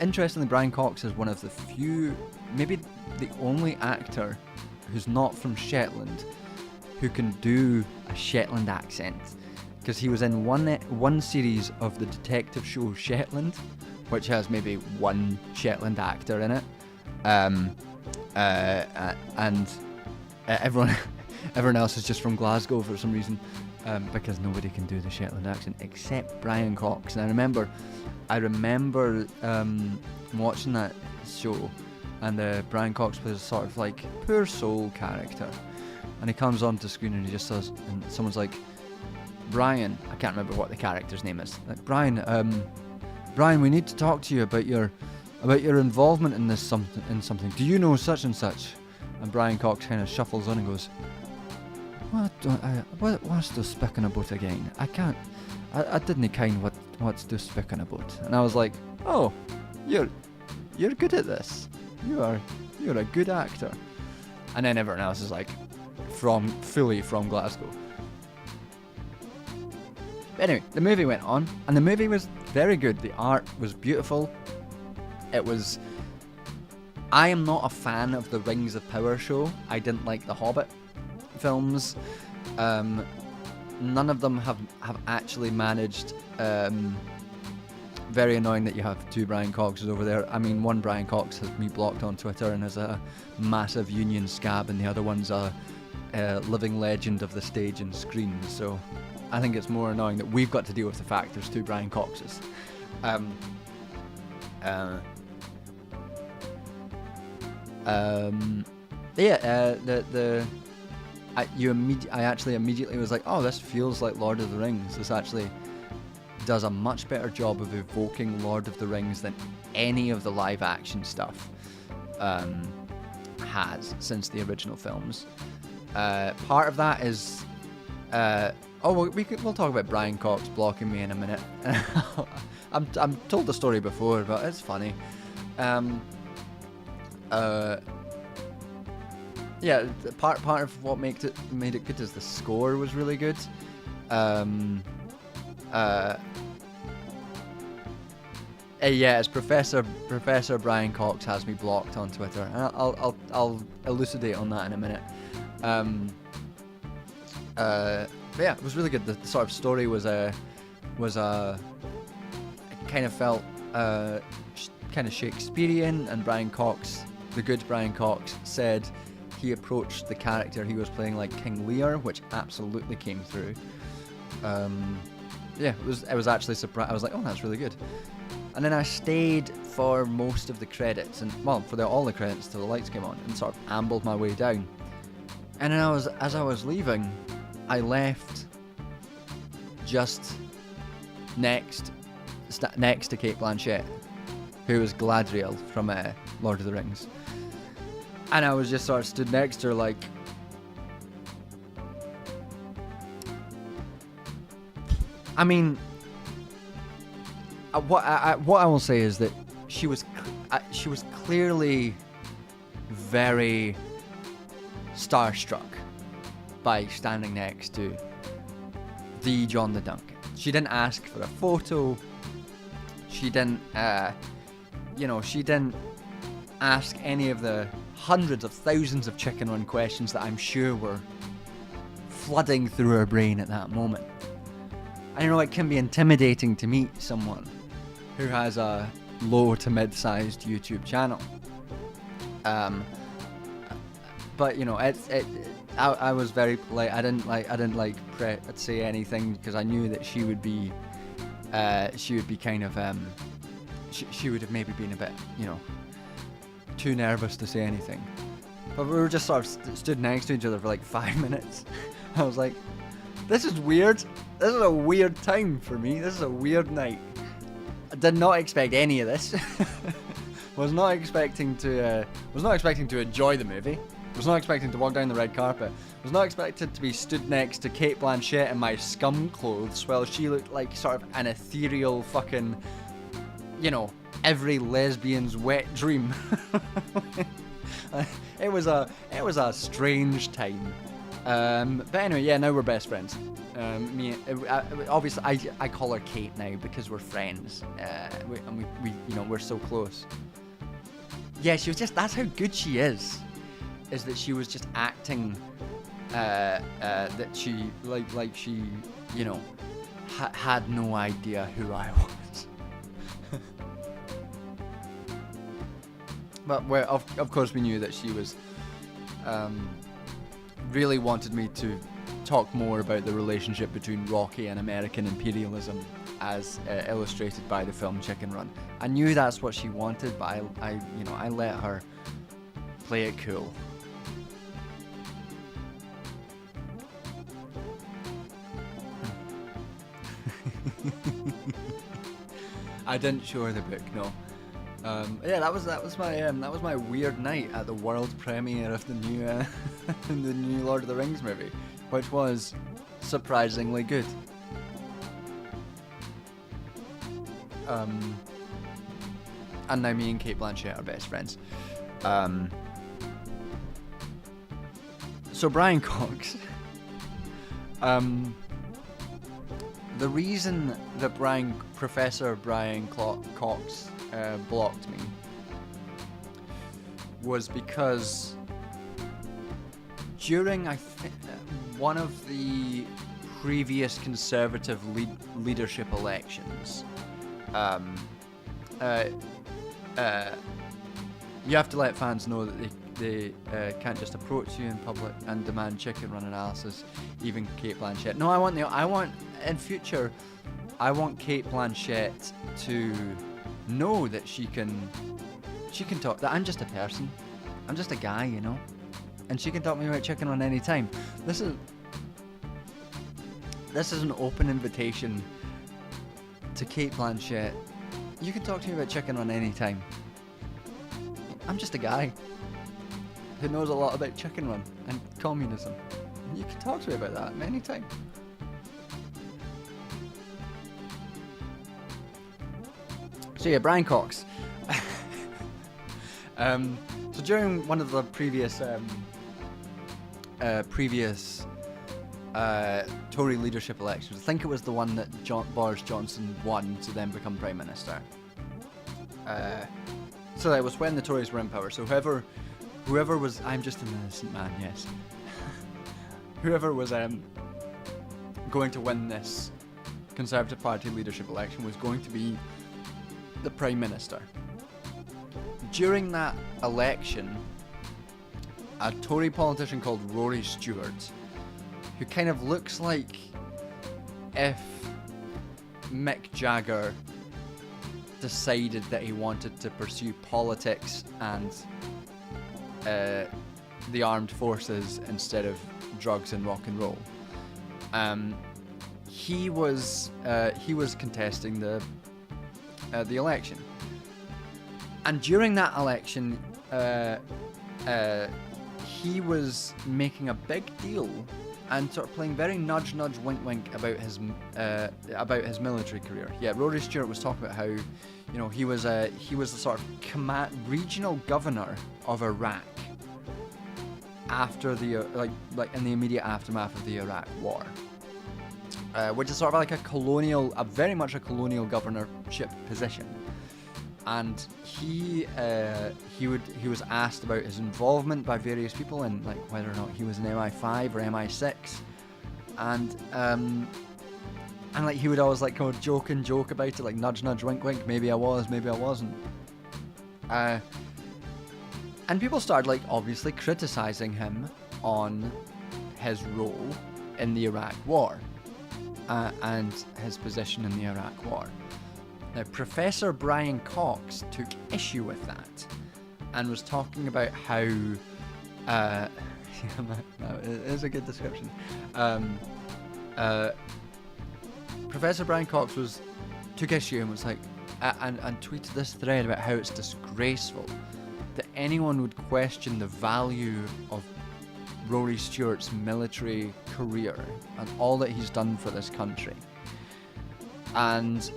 Interestingly, Brian Cox is one of the few, maybe the only actor who's not from Shetland who can do a Shetland accent, because he was in one series of the detective show Shetland, which has maybe one Shetland actor in it, and everyone else is just from Glasgow for some reason, because nobody can do the Shetland accent except Brian Cox. And I remember watching that show, and Brian Cox was sort of like poor soul character, and he comes onto screen and he just says, and someone's like, Brian, I can't remember what the character's name is, like, Brian, we need to talk to you about your involvement in this something. Do you know such and such? And Brian Cox kind of shuffles on and goes, what's the speaking about again? I didn't kind what's the speaking about. And I was like, oh, you're good at this. You're a good actor. And then everyone else is like fully from Glasgow. But anyway, the movie went on, and the movie was very good. The art was beautiful. I am not a fan of the Rings of Power show. I didn't like the Hobbit films. None of them have actually managed. Very annoying that you have 2 Brian Coxes over there. I mean, one Brian Cox has me blocked on Twitter and has a massive union scab, and the other one's a living legend of the stage and screen. So I think it's more annoying that we've got to deal with the fact there's 2 Brian Coxes. I actually immediately was like, oh, this feels like Lord of the Rings. This actually does a much better job of evoking Lord of the Rings than any of the live action stuff has since the original films. Part of that is we'll talk about Brian Cox blocking me in a minute. I'm told the story before, but it's funny. Yeah, part of what made it good is the score was really good. Yeah, it's Professor Brian Cox has me blocked on Twitter, and I'll elucidate on that in a minute. But yeah, it was really good. The sort of story was it kind of felt kind of Shakespearean, and Brian Cox, the good Brian Cox, said he approached the character he was playing like King Lear, which absolutely came through. Yeah, it was actually surprised. I was like, oh, that's really good. And then I stayed for most of the credits, and well, for all the credits till the lights came on, and sort of ambled my way down. And then as I was leaving, I left just next to Cate Blanchett, who was Galadriel from Lord of the Rings. And I was just sort of stood next to her like, I mean, what I will say is that she was clearly very starstruck by standing next to the John the Duncan. She didn't ask for a photo. She didn't, she didn't ask any of the hundreds of thousands of Chicken Run questions that I'm sure were flooding through her brain at that moment. I know it can be intimidating to meet someone who has a low to mid-sized YouTube channel. But I was very polite. I didn't say anything because I knew that she would be kind of she would have maybe been a bit too nervous to say anything. But we were just sort of stood next to each other for like 5 minutes. I was like, this is weird. This is a weird time for me. This is a weird night. I did not expect any of this. was not expecting to enjoy the movie. Was not expecting to walk down the red carpet. Was not expected to be stood next to Cate Blanchett in my scum clothes while she looked like sort of an ethereal fucking, every lesbian's wet dream. It was a strange time. But anyway, yeah, now we're best friends. Obviously, I call her Kate now because we're friends, we're so close. Yeah, she was just, that's how good she is that she was just acting, that she, she, had no idea who I was. But of course we knew that she was, really wanted me to talk more about the relationship between Rocky and American imperialism as illustrated by the film Chicken Run. I knew that's what she wanted, but I let her play it cool. I didn't show her the book, no. Yeah, that was my weird night at the world premiere of the new Lord of the Rings movie, which was surprisingly good. And now me and Cate Blanchett are best friends. So Brian Cox. The reason that Professor Brian Cox blocked me was because during one of the previous Conservative leadership elections, you have to let fans know that they can't just approach you in public and demand Chicken Run analysis, even Cate Blanchett. No, in future, I want Cate Blanchett to know that she can talk, that I'm just a person. I'm just a guy, and she can talk to me about chicken run anytime. This is an open invitation to Cate Blanchett. You can talk to me about chicken run anytime. I'm just a guy who knows a lot about chicken run and communism. You can talk to me about that anytime. So yeah, Brian Cox. So during one of the previous Tory leadership elections, I think it was the one that Boris Johnson won to then become Prime Minister. So it was when the Tories were in power. So whoever was, I'm just an innocent man, yes. Whoever was going to win this Conservative Party leadership election was going to be the Prime Minister. During that election, a Tory politician called Rory Stewart, who kind of looks like if Mick Jagger decided that he wanted to pursue politics and the armed forces instead of drugs and rock and roll. He was contesting the election, and during that election, he was making a big deal and sort of playing very nudge, wink, wink about his military career. Yeah, Rory Stewart was talking about how, you know, he was the sort of regional governor of Iraq after the like in the immediate aftermath of the Iraq War, which is sort of like very much a colonial governorship position. And he was asked about his involvement by various people and like whether or not he was an MI5 or MI6, and like he would always like kind of joke about it, like nudge, wink, wink. Maybe I was, maybe I wasn't. And people started like obviously criticizing him on his role in the Iraq War and his position in the Iraq War. Now, Professor Brian Cox took issue with that and was talking about how it is a good description. Professor Brian Cox took issue and was like and tweeted this thread about how it's disgraceful that anyone would question the value of Rory Stewart's military career and all that he's done for this country. And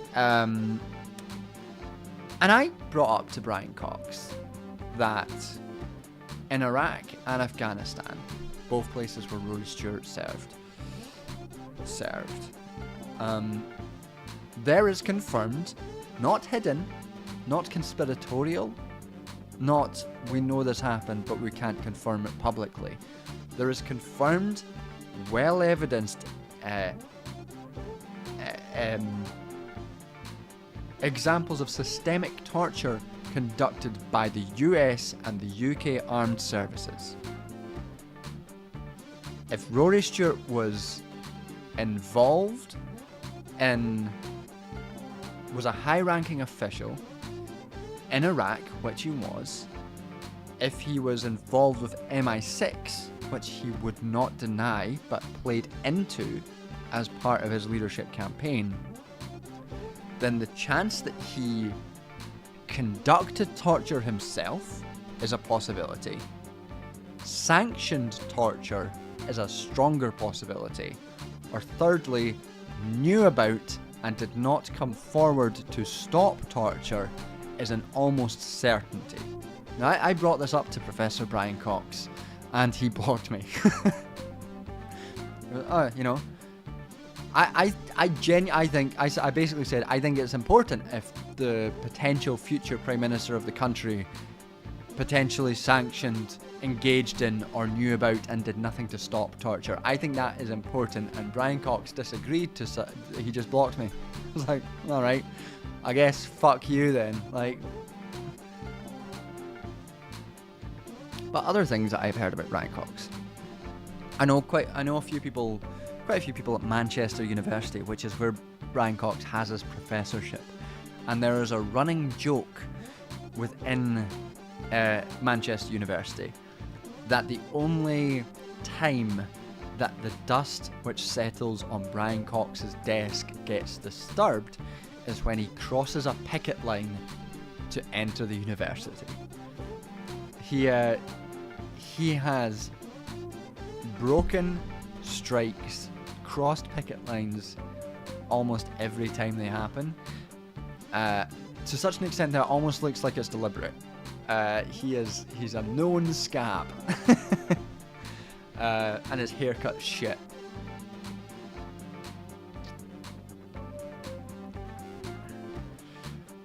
I brought up to Brian Cox that in Iraq and Afghanistan, both places where Rory Stewart served, there is confirmed, not hidden, not conspiratorial, not we know this happened but we can't confirm it publicly. There is confirmed, well evidenced examples of systemic torture conducted by the US and the UK armed services. If Rory Stewart was involved was a high-ranking official in Iraq, which he was, if he was involved with MI6, which he would not deny but played into as part of his leadership campaign, then the chance that he conducted torture himself is a possibility. Sanctioned torture is a stronger possibility. Or thirdly, knew about and did not come forward to stop torture is an almost certainty. Now, I brought this up to Professor Brian Cox, and he blocked me. You know, I basically said I think it's important if the potential future Prime Minister of the country potentially sanctioned, engaged in, or knew about and did nothing to stop torture. I think that is important, and Brian Cox disagreed. He just blocked me. I was like, all right, I guess fuck you then. Like, but other things that I've heard about Brian Cox, I know quite a few people at Manchester University, which is where Brian Cox has his professorship, and there is a running joke within Manchester University that the only time that the dust which settles on Brian Cox's desk gets disturbed is when he crosses a picket line to enter the university. He has broken strikes, crossed picket lines almost every time they happen, to such an extent that it almost looks like it's deliberate. He's a known scab. And his haircut's shit.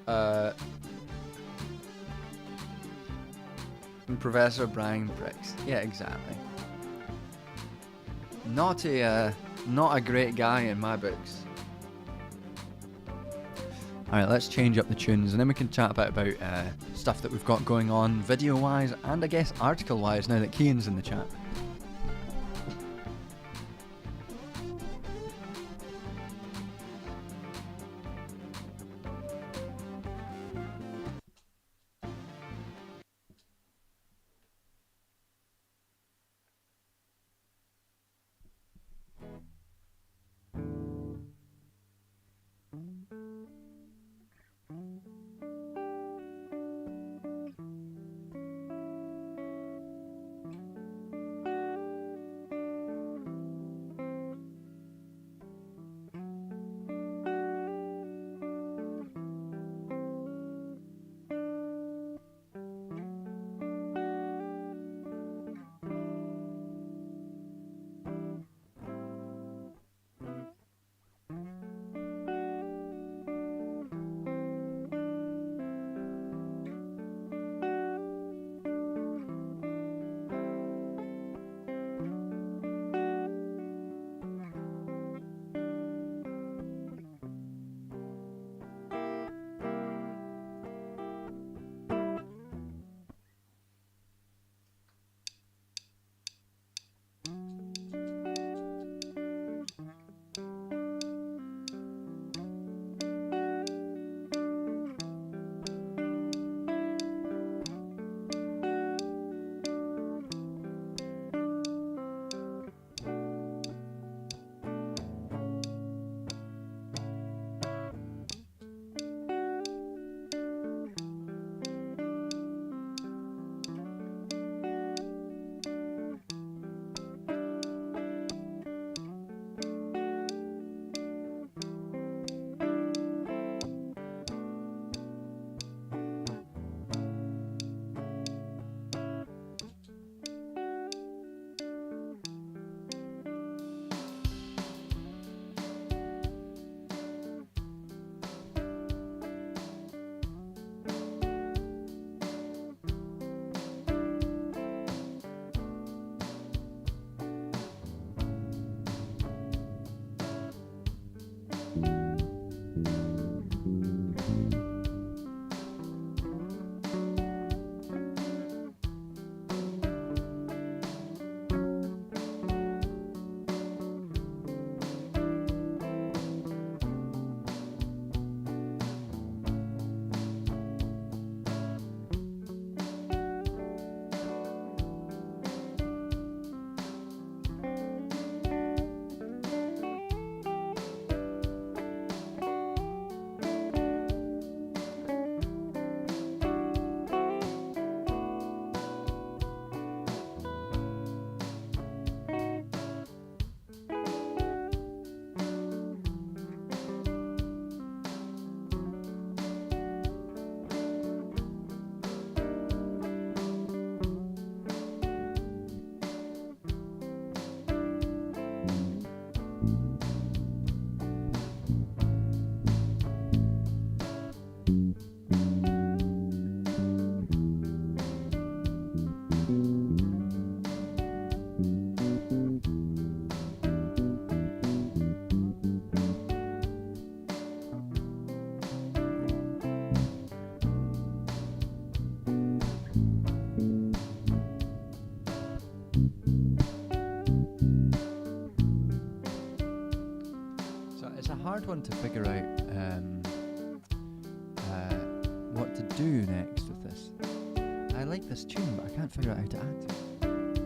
And Professor Brian Briggs. Yeah, exactly. Not a great guy in my books. Alright, let's change up the tunes and then we can chat about stuff that we've got going on video-wise and I guess article-wise now that Cian's in the chat. hard one to figure out what to do next with this. I like this tune, but I can't figure out how to add to it.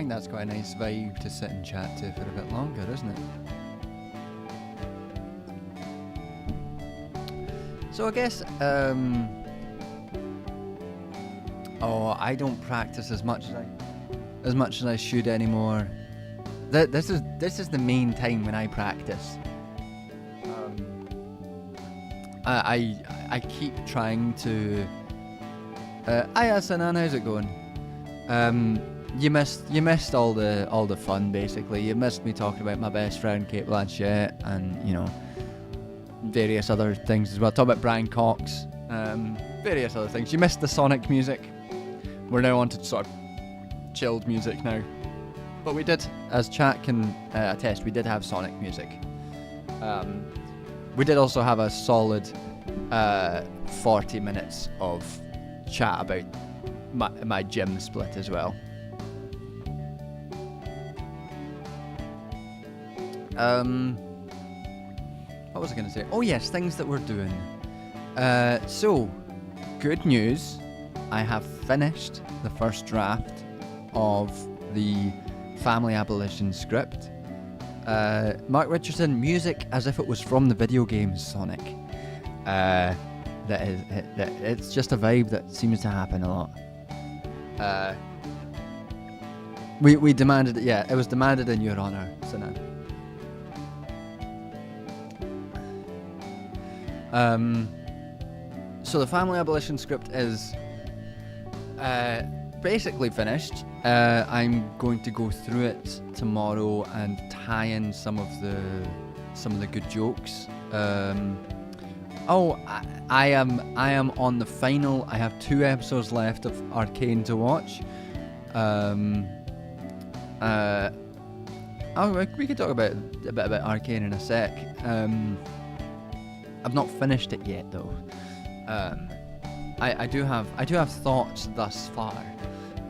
think that's quite a nice vibe to sit and chat to for a bit longer, isn't it? So I guess, I don't practice as much as I should anymore. This is the main time when I practice. I keep trying to. Hiya, Sanan, how's it going? You missed all the fun basically. You missed me talking about my best friend Cate Blanchett and various other things as well. Talk about Brian Cox, various other things. You missed the Sonic music. We're now on to sort of chilled music now. But we did, as chat can attest, we did have Sonic music. We did also have a solid 40 minutes of chat about my gym split as well. What was I going to say? Oh yes, things that we're doing. So, good news. I have finished the first draft of the family abolition script. Mark Richardson, music as if it was from the video game Sonic. It's just a vibe that seems to happen a lot. We demanded it. Yeah, it was demanded in your honor, Sinan. So the family abolition script is basically finished. I'm going to go through it tomorrow and tie in some of the good jokes. I am on the final. I have 2 episodes left of Arcane to watch. We could talk a bit about Arcane in a sec. I've not finished it yet though. I do have thoughts thus far,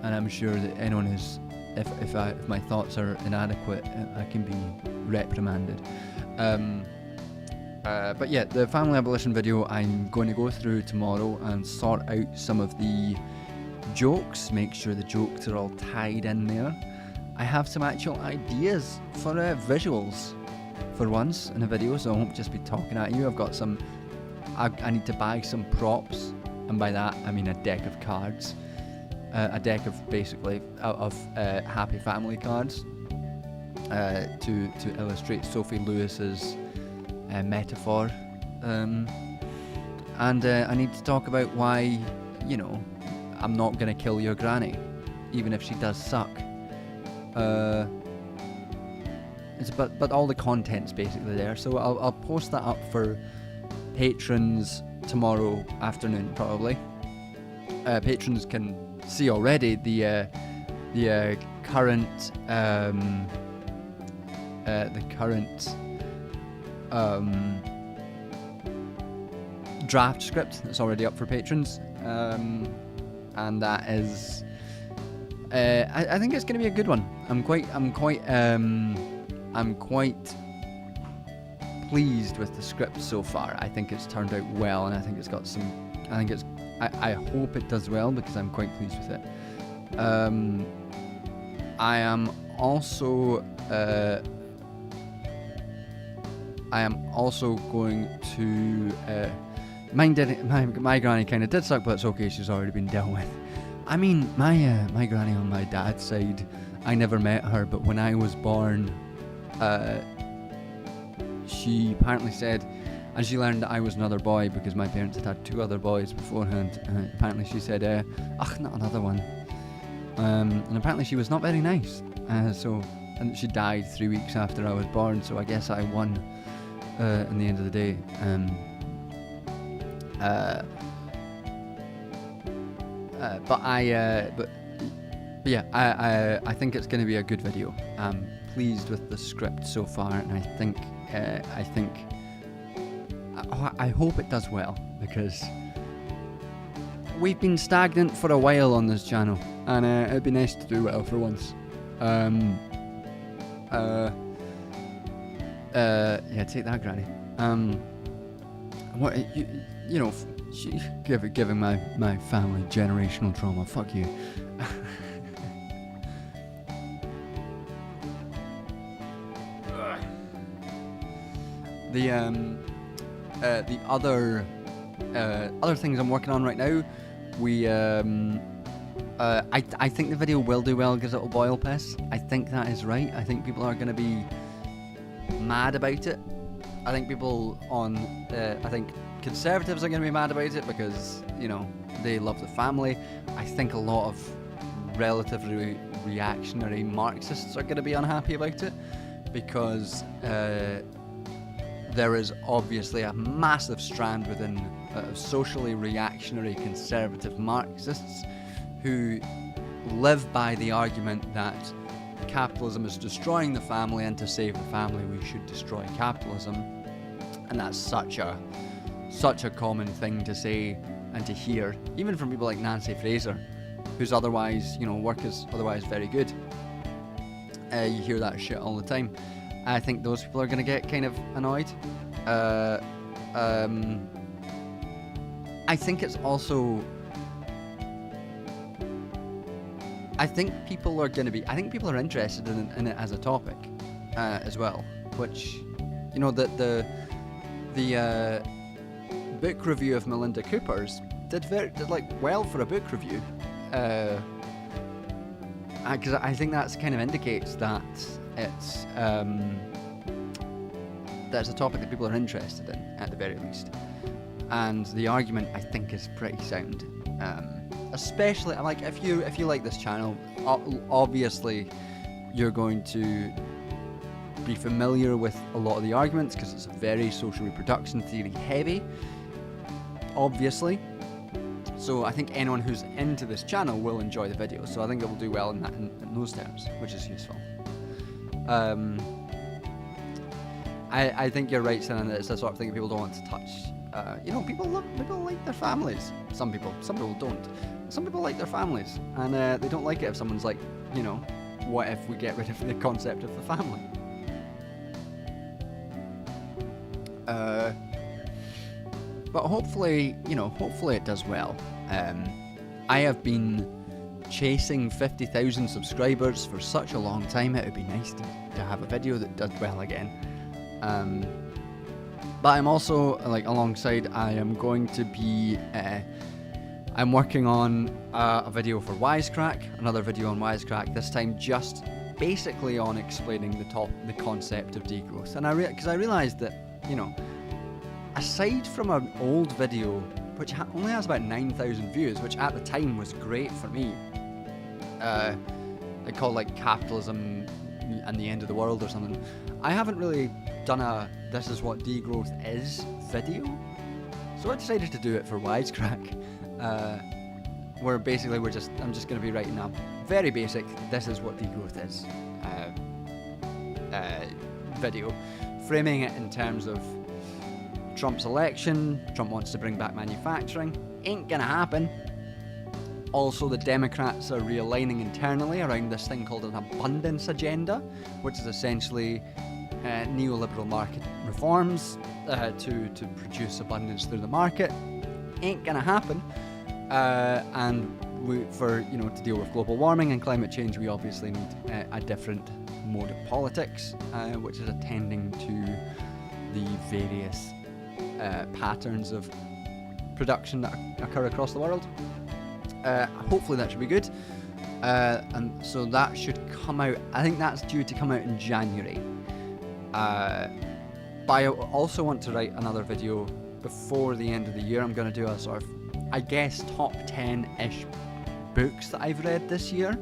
and I'm sure that anyone who's if my thoughts are inadequate, I can be reprimanded. But yeah, the family abolition video I'm going to go through tomorrow and sort out some of the jokes, make sure the jokes are all tied in there. I have some actual ideas for visuals for once in a video, so I won't just be talking at you. I've got some. I need to buy some props, and by that I mean a deck of cards, a deck of basically of Happy Family cards, to illustrate Sophie Lewis's metaphor, and I need to talk about why I'm not gonna kill your granny, even if she does suck. But all the content's basically there, so I'll post that up for patrons tomorrow afternoon probably. Patrons can see already the current draft script that's already up for patrons, and that is I think it's going to be a good one. I'm quite pleased with the script so far. I think it's turned out well, and I think it's got some. I hope it does well because I'm quite pleased with it. I am also going to. My granny kind of did suck, but it's okay. She's already been dealt with. I mean, my granny on my dad's side, I never met her, but when I was born, she apparently said, and she learned that I was another boy because my parents had 2 other boys beforehand. Apparently she said, not another one. And apparently she was not very nice. And she died 3 weeks after I was born, so I guess I won in the end of the day. I think it's going to be a good video. I'm pleased with the script so far, and I hope it does well, because we've been stagnant for a while on this channel, and it'd be nice to do well for once. Take that, Granny. Giving my family generational trauma. Fuck you. The other things I'm working on right now, I think the video will do well because it'll boil piss. I think that is right. I think people are going to be mad about it. I think people I think conservatives are going to be mad about it because, you know, they love the family. I think a lot of relatively reactionary Marxists are going to be unhappy about it because there is obviously a massive strand within socially reactionary conservative Marxists who live by the argument that capitalism is destroying the family, and to save the family we should destroy capitalism. And that's such a common thing to say and to hear, even from people like Nancy Fraser, whose otherwise, you know, work is otherwise very good. You hear that shit all the time. I think those people are going to get kind of annoyed. I think it's also... I think people are interested in it as a topic as well, which, you know, the book review of Melinda Cooper's did like well for a book review, because I think that's kind of indicates that it's a topic that people are interested in at the very least, and the argument I think is pretty sound. Especially, like, if you like this channel, obviously you're going to be familiar with a lot of the arguments because it's very social reproduction theory heavy, obviously. So I think anyone who's into this channel will enjoy the video. So I think it will do well in those terms, which is useful. I think you're right, saying that it's the sort of thing that people don't want to touch. You know, people like their families. Some people don't. Some people like their families, and they don't like it if someone's like, you know, what if we get rid of the concept of the family? But hopefully it does well. I have been chasing 50,000 subscribers for such a long time. It would be nice to have a video that does well again. But I'm also, like, alongside, I am going to be, I'm working on a video for Wisecrack, another video on Wisecrack, this time just basically on explaining the concept of degrowth. And because I realised that, you know, aside from an old video, which only has about 9,000 views, which at the time was great for me, I called, like, Capitalism and the End of the World or something, I haven't really done a "this is what degrowth is" video, so I decided to do it for Wisecrack, where basically I'm just going to be writing a very basic "this is what degrowth is" video, framing it in terms of Trump's election. Trump wants to bring back manufacturing, ain't gonna happen. Also, the Democrats are realigning internally around this thing called an abundance agenda, which is essentially neoliberal market reforms to produce abundance through the market. Ain't gonna happen. And to deal with global warming and climate change, we obviously need a different mode of politics, which is attending to the various patterns of production that occur across the world. Hopefully that should be good. And so that should come out, I think that's due to come out in January. But I also want to write another video before the end of the year. I'm going to do a sort of, I guess, top 10-ish books that I've read this year.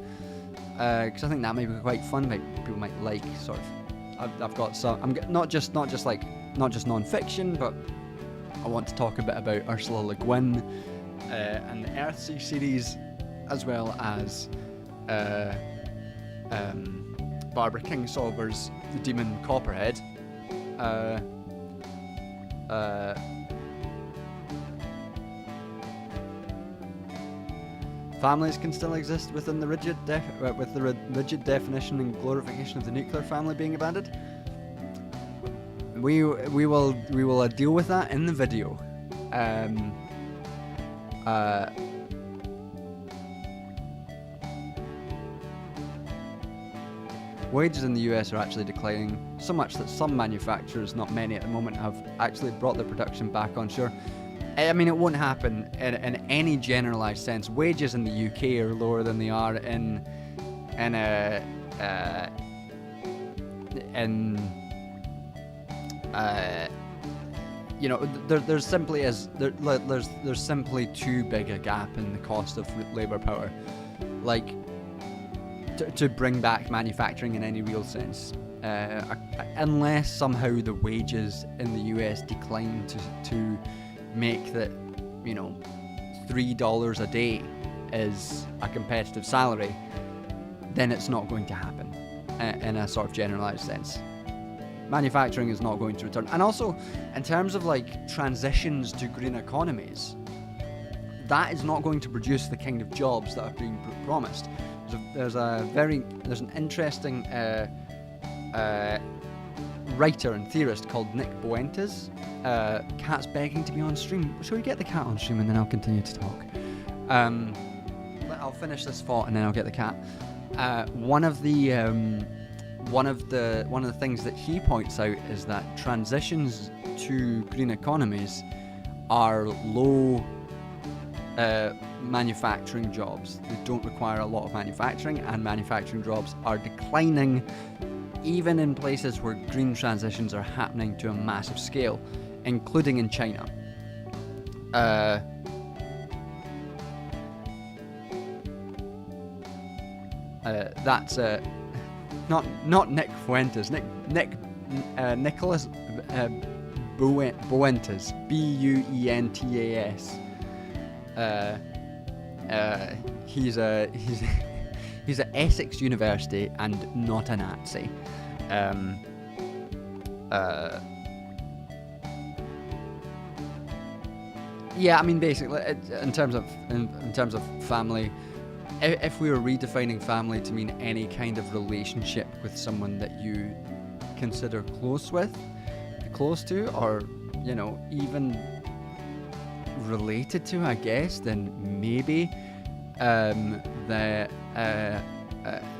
Because I think that might be quite fun. People might like sort of, I've got some, not just non-fiction, but I want to talk a bit about Ursula Le Guin and the Earthsea series, as well as Barbara Kingsolver's The Demon Copperhead. Families can still exist within the rigid definition and glorification of the nuclear family being abandoned. We will deal with that in the video. wages in the US are actually declining so much that some manufacturers, not many at the moment, have actually brought their production back onshore. I mean, it won't happen in any generalized sense. Wages in the UK are lower than they are in you know, there's simply too big a gap in the cost of labor power, like to bring back manufacturing in any real sense, unless somehow the wages in the US decline to make that, you know, $3 a day is a competitive salary, then it's not going to happen in a sort of generalized sense. Manufacturing is not going to return. And also, in terms of like transitions to green economies, that is not going to produce the kind of jobs that are being promised. There's an interesting writer and theorist called Nick Boentes. Cat's begging to be on stream. Shall we get the cat on stream and then I'll continue to talk? I'll finish this thought and then I'll get the cat. One of the things that he points out is that transitions to green economies are low manufacturing jobs. They don't require a lot of manufacturing, and manufacturing jobs are declining even in places where green transitions are happening to a massive scale, including in China. That's not Nick Fuentes, Nicholas Boentes, Buentas. He's at Essex University and not a Nazi. Yeah, I mean, basically, in terms of family, if we were redefining family to mean any kind of relationship with someone that you consider close to, or, you know, even related to, I guess, then maybe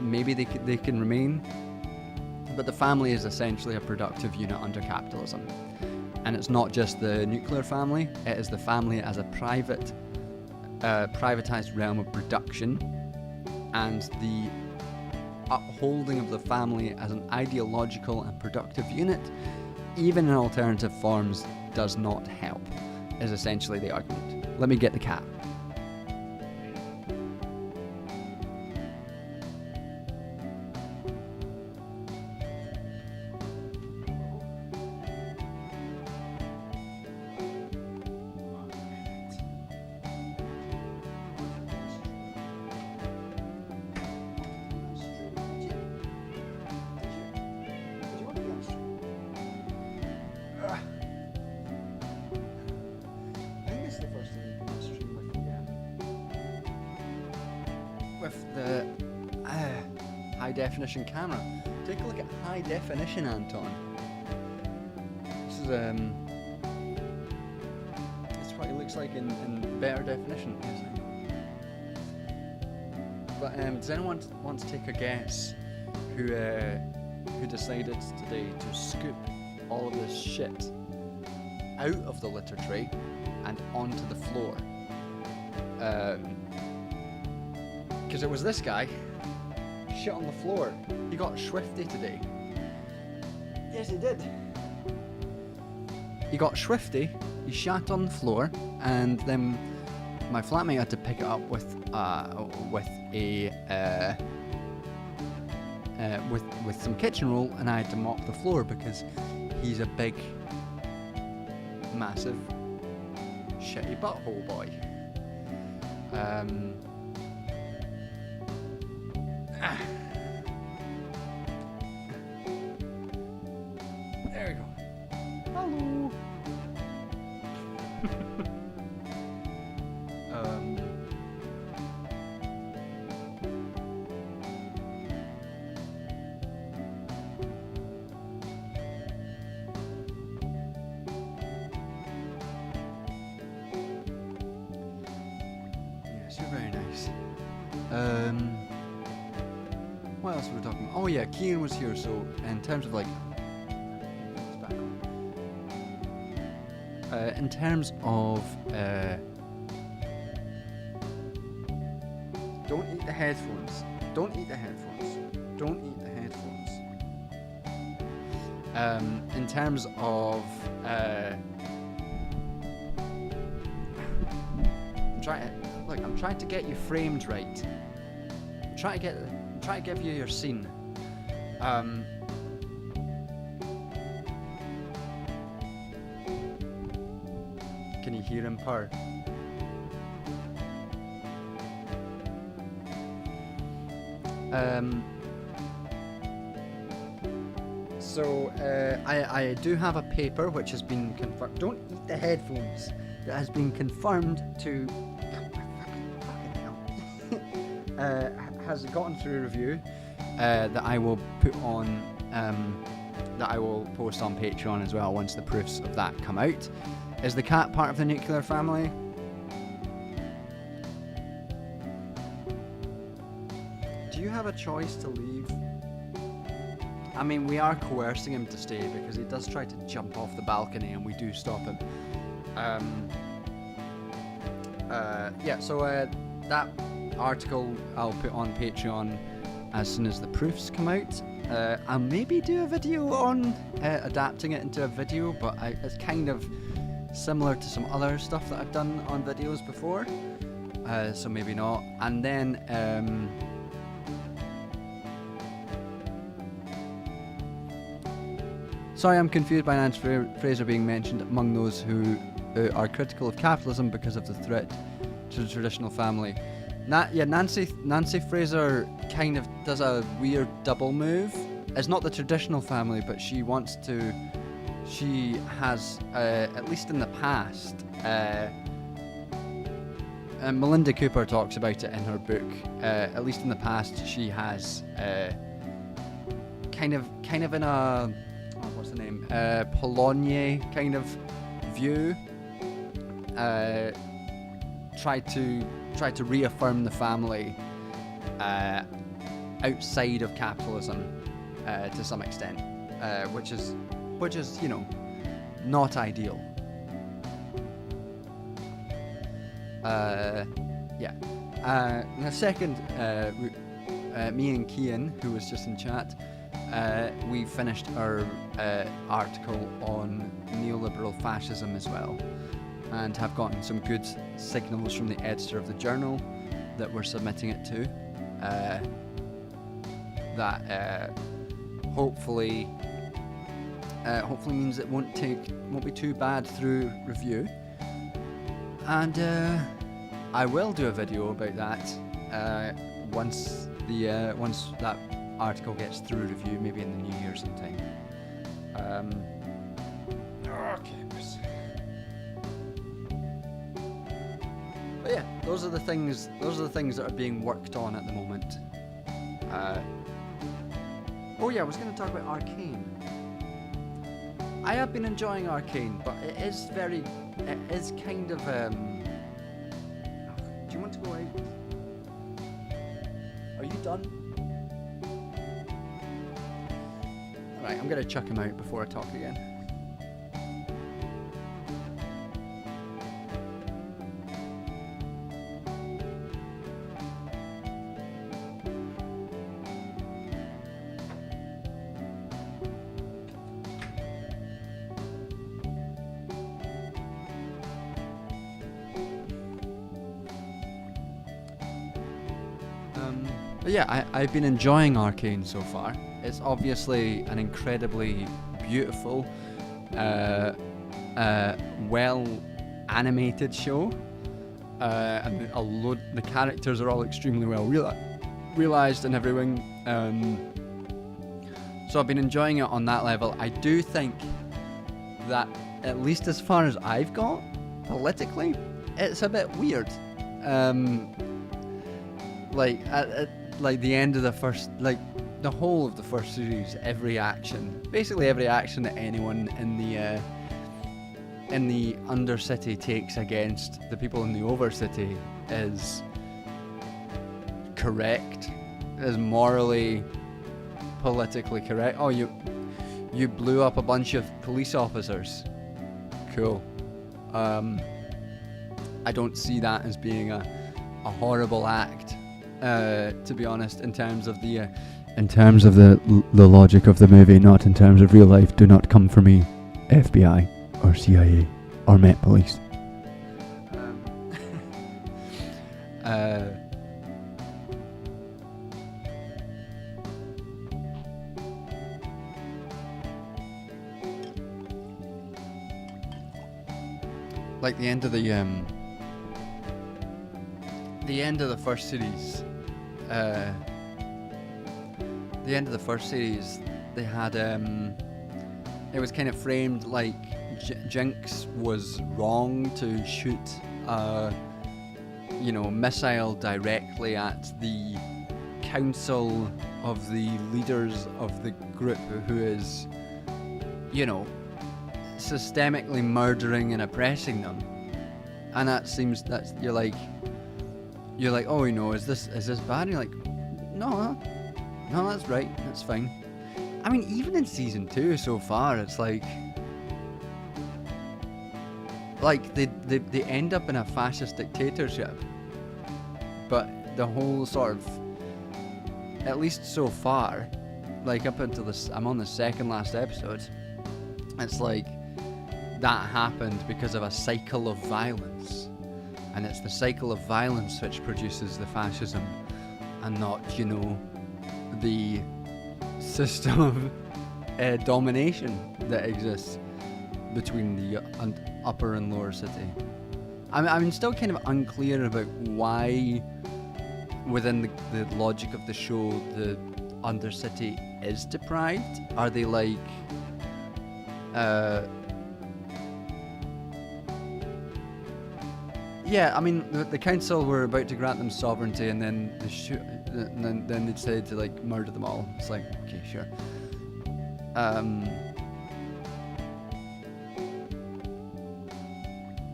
maybe they can remain. But the family is essentially a productive unit under capitalism, and it's not just the nuclear family; it is the family as a privatized realm of production, and the upholding of the family as an ideological and productive unit, even in alternative forms, does not help, is essentially the argument. Let me get the cat. With the high definition camera. Take a look at high definition, Anton. This is it's what it looks like in better definition. But does anyone want to take a guess who decided today to scoop all of this shit out of the litter tray and onto the floor? Because it was this guy, shit on the floor. He got swifty today. Yes, he did. He got swifty, he shat on the floor, and then my flatmate had to pick it up with some kitchen roll, and I had to mop the floor because he's a big, massive, shitty butthole boy. There we go. Hello. Yes, you're very nice. what else were we talking about? Oh yeah, Cian was here. So in terms of like, in terms of don't eat the headphones. Don't eat the headphones. Don't eat the headphones. In terms of I'm trying to get you framed right. I'm trying to give you your scene. Can you hear him purr? So I do have a paper which has been confirmed. Don't eat the headphones. That has been confirmed to. Fucking hell. Has gotten through review. That I will put on. That I will post on Patreon as well once the proofs of that come out. Is the cat part of the nuclear family? Do you have a choice to leave? I mean, we are coercing him to stay because he does try to jump off the balcony and we do stop him. Yeah, so that article I'll put on Patreon as soon as the proofs come out. I'll maybe do a video on adapting it into a video, but it's kind of similar to some other stuff that I've done on videos before, so maybe not. And then sorry, I'm confused by Nancy Fraser being mentioned among those who are critical of capitalism because of the threat to the traditional family. Nancy Fraser kind of does a weird double move. It's not the traditional family, but she wants to. She has, at least in the past, and Melinda Cooper talks about it in her book. At least in the past, she has kind of in a what's the name? Polonier kind of view. Tried to reaffirm the family outside of capitalism to some extent, which is not ideal. Yeah. And a second, me and Cian, who was just in chat, we finished our article on neoliberal fascism as well, and have gotten some good signals from the editor of the journal that we're submitting it to. That hopefully means it won't be too bad through review. And I will do a video about that once that article gets through review, maybe in the new year sometime. Okay. But yeah, those are the things that are being worked on at the moment. Oh yeah, I was going to talk about Arcane. I have been enjoying Arcane, but it is kind of do you want to go out? Are you done? Alright, I'm going to chuck him out before I talk again. But yeah, I've been enjoying Arcane so far. It's obviously an incredibly beautiful, well animated show, and the characters are all extremely well realized and everything. So I've been enjoying it on that level. I do think that, at least as far as I've got, politically, it's a bit weird. Like the end of the first, like the whole of the first series, basically every action that anyone in the Undercity takes against the people in the Overcity is correct. is morally, politically correct. Oh, you blew up a bunch of police officers. Cool. I don't see that as being a horrible act, to be honest, in terms of the logic of the movie, not in terms of real life. Do not come for me, FBI or CIA or Met Police. Like the end of the first series, they had it was kind of framed like Jinx was wrong to shoot missile directly at the council of the leaders of the group who is, systemically murdering and oppressing them. And you're like, oh, is this bad? And you're like, no, that's right, that's fine. I mean, even in season 2 so far, it's like they end up in a fascist dictatorship, but the whole sort of, at least so far, like up until this, I'm on the second last episode, it's like that happened because of a cycle of violence, and it's the cycle of violence which produces the fascism, and not, the system of domination that exists between the upper and lower city. I'm still kind of unclear about why, within the logic of the show, the Undercity is deprived. Are they like, yeah, I mean, the council were about to grant them sovereignty, and then then they decided to like murder them all. It's like, okay, sure.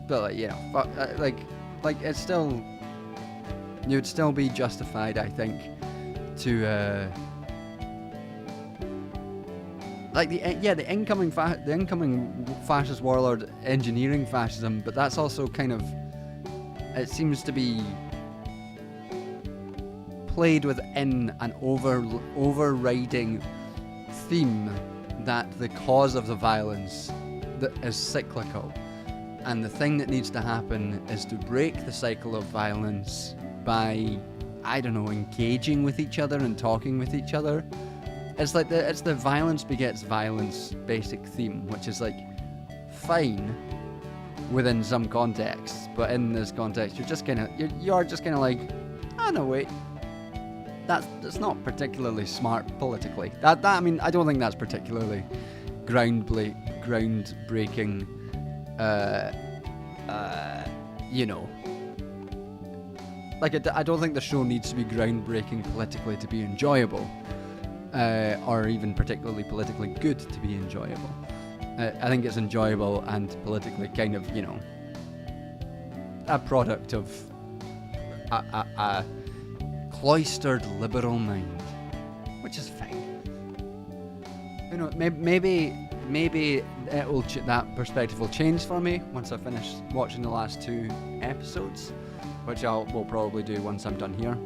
But like it's still, you'd still be justified, I think, to the incoming fascist warlord engineering fascism, but that's also kind of, it seems to be played within an overriding theme that the cause of the violence that is cyclical, and the thing that needs to happen is to break the cycle of violence by, I don't know, engaging with each other and talking with each other. It's like it's the violence begets violence basic theme, which is like fine within some contexts, but in this context you're just kind of like, oh no, wait, that's not particularly smart politically. That I mean, I don't think that's particularly groundbreaking. I don't think the show needs to be groundbreaking politically to be enjoyable, or even particularly politically good to be enjoyable. I think it's enjoyable and politically kind of, a product of a cloistered liberal mind, which is fine. Maybe that perspective will change for me once I finish watching the last 2 episodes, which we'll probably do once I'm done here.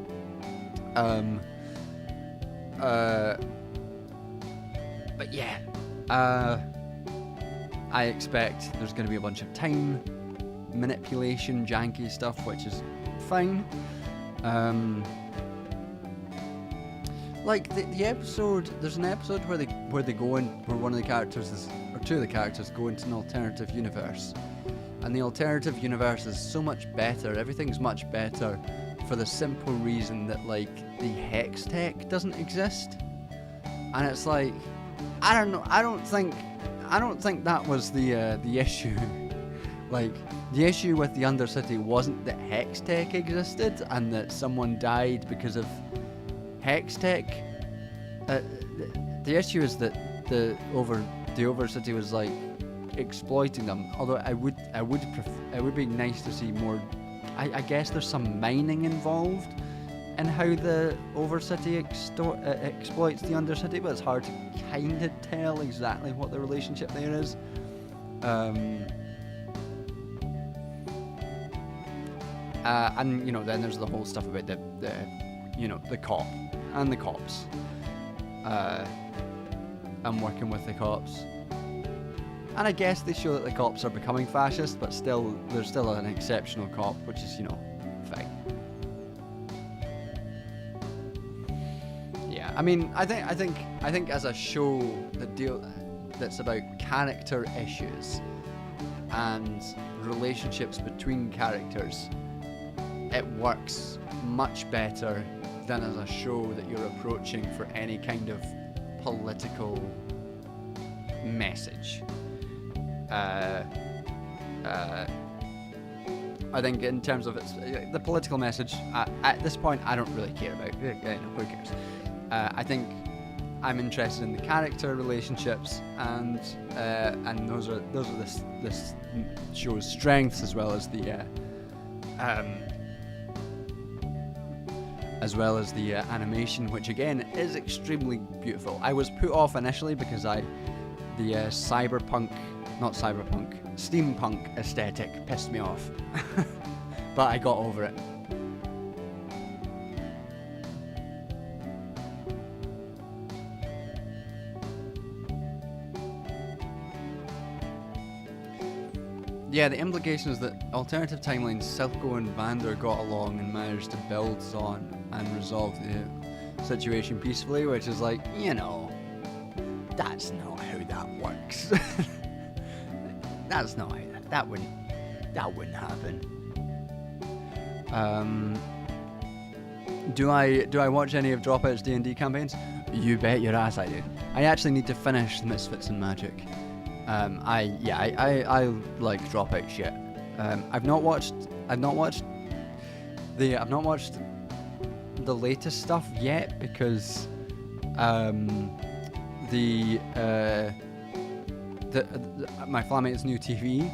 But yeah, I expect there's going to be a bunch of time manipulation, janky stuff, which is fine. Like the episode, there's an episode where they go in, where one of the characters or 2 of the characters go into an alternative universe, and the alternative universe is so much better. Everything's much better for the simple reason that like the hex tech doesn't exist, and it's like, I don't know. I don't think that was the issue. Like, the issue with the Undercity wasn't that hex tech existed and that someone died because of hex tech. The issue is that the Overcity was like exploiting them. Although it would be nice to see more. I guess there's some mining involved in how the Overcity exploits the Undercity, but it's hard to kind of tell exactly what the relationship there is. And then there's the whole stuff about the cop and the cops. I'm working with the cops, and I guess they show that the cops are becoming fascist, but still, there's still an exceptional cop, which is fine. Yeah, I mean, I think as a show, the deal that's about character issues and relationships between characters, it works much better than as a show that you're approaching for any kind of political message. I think in terms of the political message, at this point, I don't really care about. Who cares? I think I'm interested in the character relationships, and those are this show's strengths, as well as the animation, which again is extremely beautiful. I was put off initially because the steampunk aesthetic pissed me off, but I got over it. Yeah, the implication is that alternative timelines, Silco and Vander got along and managed to build on and resolve the situation peacefully, which is like, that's not how that works. That's not how that wouldn't happen. Do I watch any of Dropout's D&D campaigns? You bet your ass I do. I actually need to finish Misfits and Magic. I like Dropout shit. I've not watched the latest stuff yet because my flatmate's new TV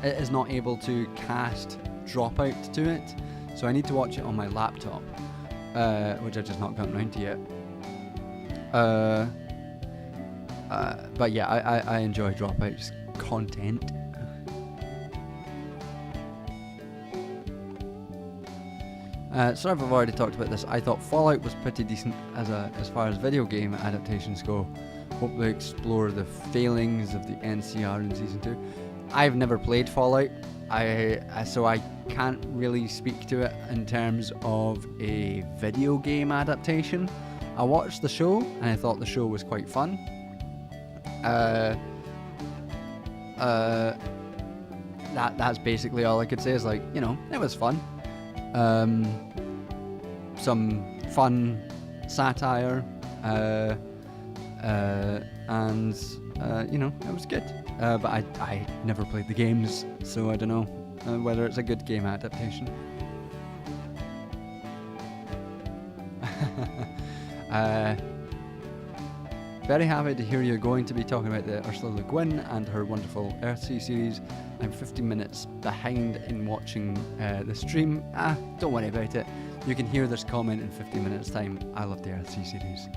is not able to cast Dropout to it, so I need to watch it on my laptop, which I've just not gotten around to yet. But yeah, I enjoy Dropout's content. Sorry if I've already talked about this. I thought Fallout was pretty decent as far as video game adaptations go. Hope they explore the failings of the NCR in Season 2. I've never played Fallout, so I can't really speak to it in terms of a video game adaptation. I watched the show, and I thought the show was quite fun. That's basically all I could say. Is it was fun. Some fun satire, and it was good. But I never played the games, so I don't know whether it's a good game adaptation. Very happy to hear you're going to be talking about the Ursula Le Guin and her wonderful Earthsea series. I'm 15 minutes behind in watching the stream. Don't worry about it. You can hear this comment in 15 minutes time. I love the Earthsea series.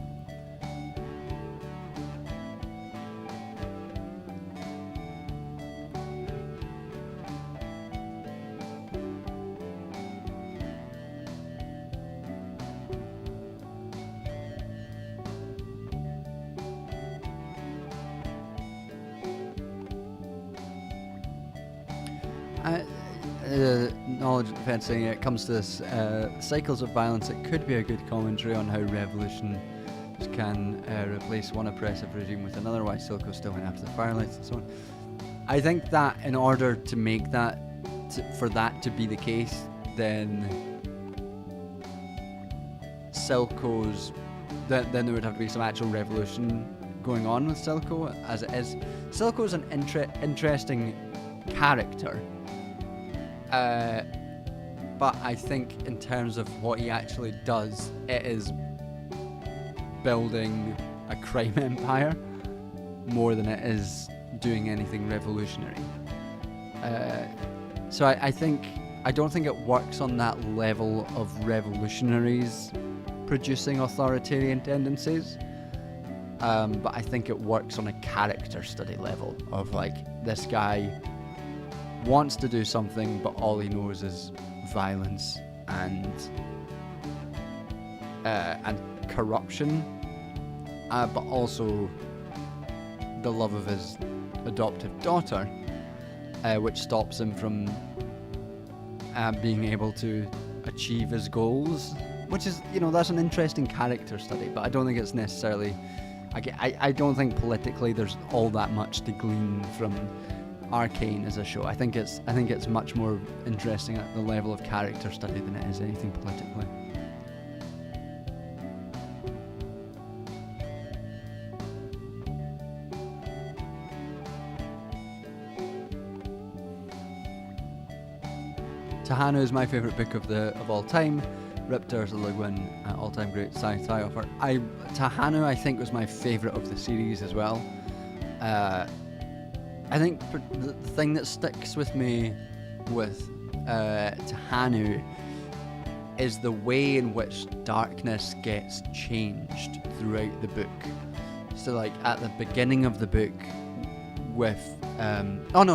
Knowledge of defense saying it comes to this cycles of violence. It could be a good commentary on how revolution can replace one oppressive regime with another, while Silco still went after the firelights and so on. I think that in order to make that for that to be the case, then Silco's then there would have to be some actual revolution going on with Silco as it is. Silco's an interesting character. But I think in terms of what he actually does, it is building a crime empire more than it is doing anything revolutionary. So I think I don't think it works on that level of revolutionaries producing authoritarian tendencies. But I think it works on a character study level of like, this guy wants to do something, but all he knows is violence and corruption, but also the love of his adoptive daughter, which stops him from being able to achieve his goals, which is, that's an interesting character study, but I don't think it's necessarily, I don't think politically there's all that much to glean from Arcane as a show. I think it's much more interesting at the level of character study than it is anything politically. Tahanu is my favourite book of all time. Ripped Ursula Le Guin, all-time great sci-fi author. Tahanu, I think, was my favourite of the series as well. I think the thing that sticks with me with Tahanu is the way in which darkness gets changed throughout the book. So, like, at the beginning of the book with... I'm thinking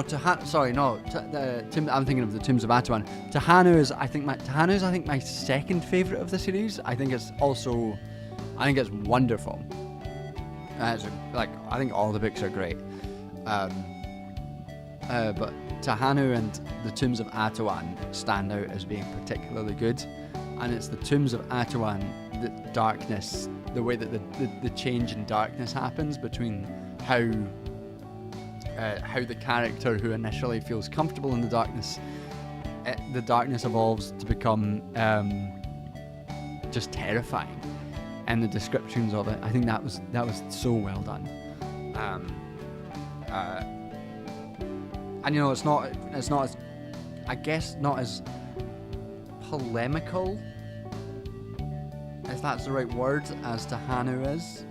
of the Tombs of Atuan. Tahanu is I think my second favourite of the series. I think it's wonderful. I think all the books are great. But Tahanu and the Tombs of Atuan stand out as being particularly good, and it's the Tombs of Atuan, the darkness, the way that the change in darkness happens between how the character who initially feels comfortable in the darkness evolves to become just terrifying, and the descriptions of it, I think that was so well done. And it's not as, I guess, not as polemical, if that's the right word, as Tahanu is.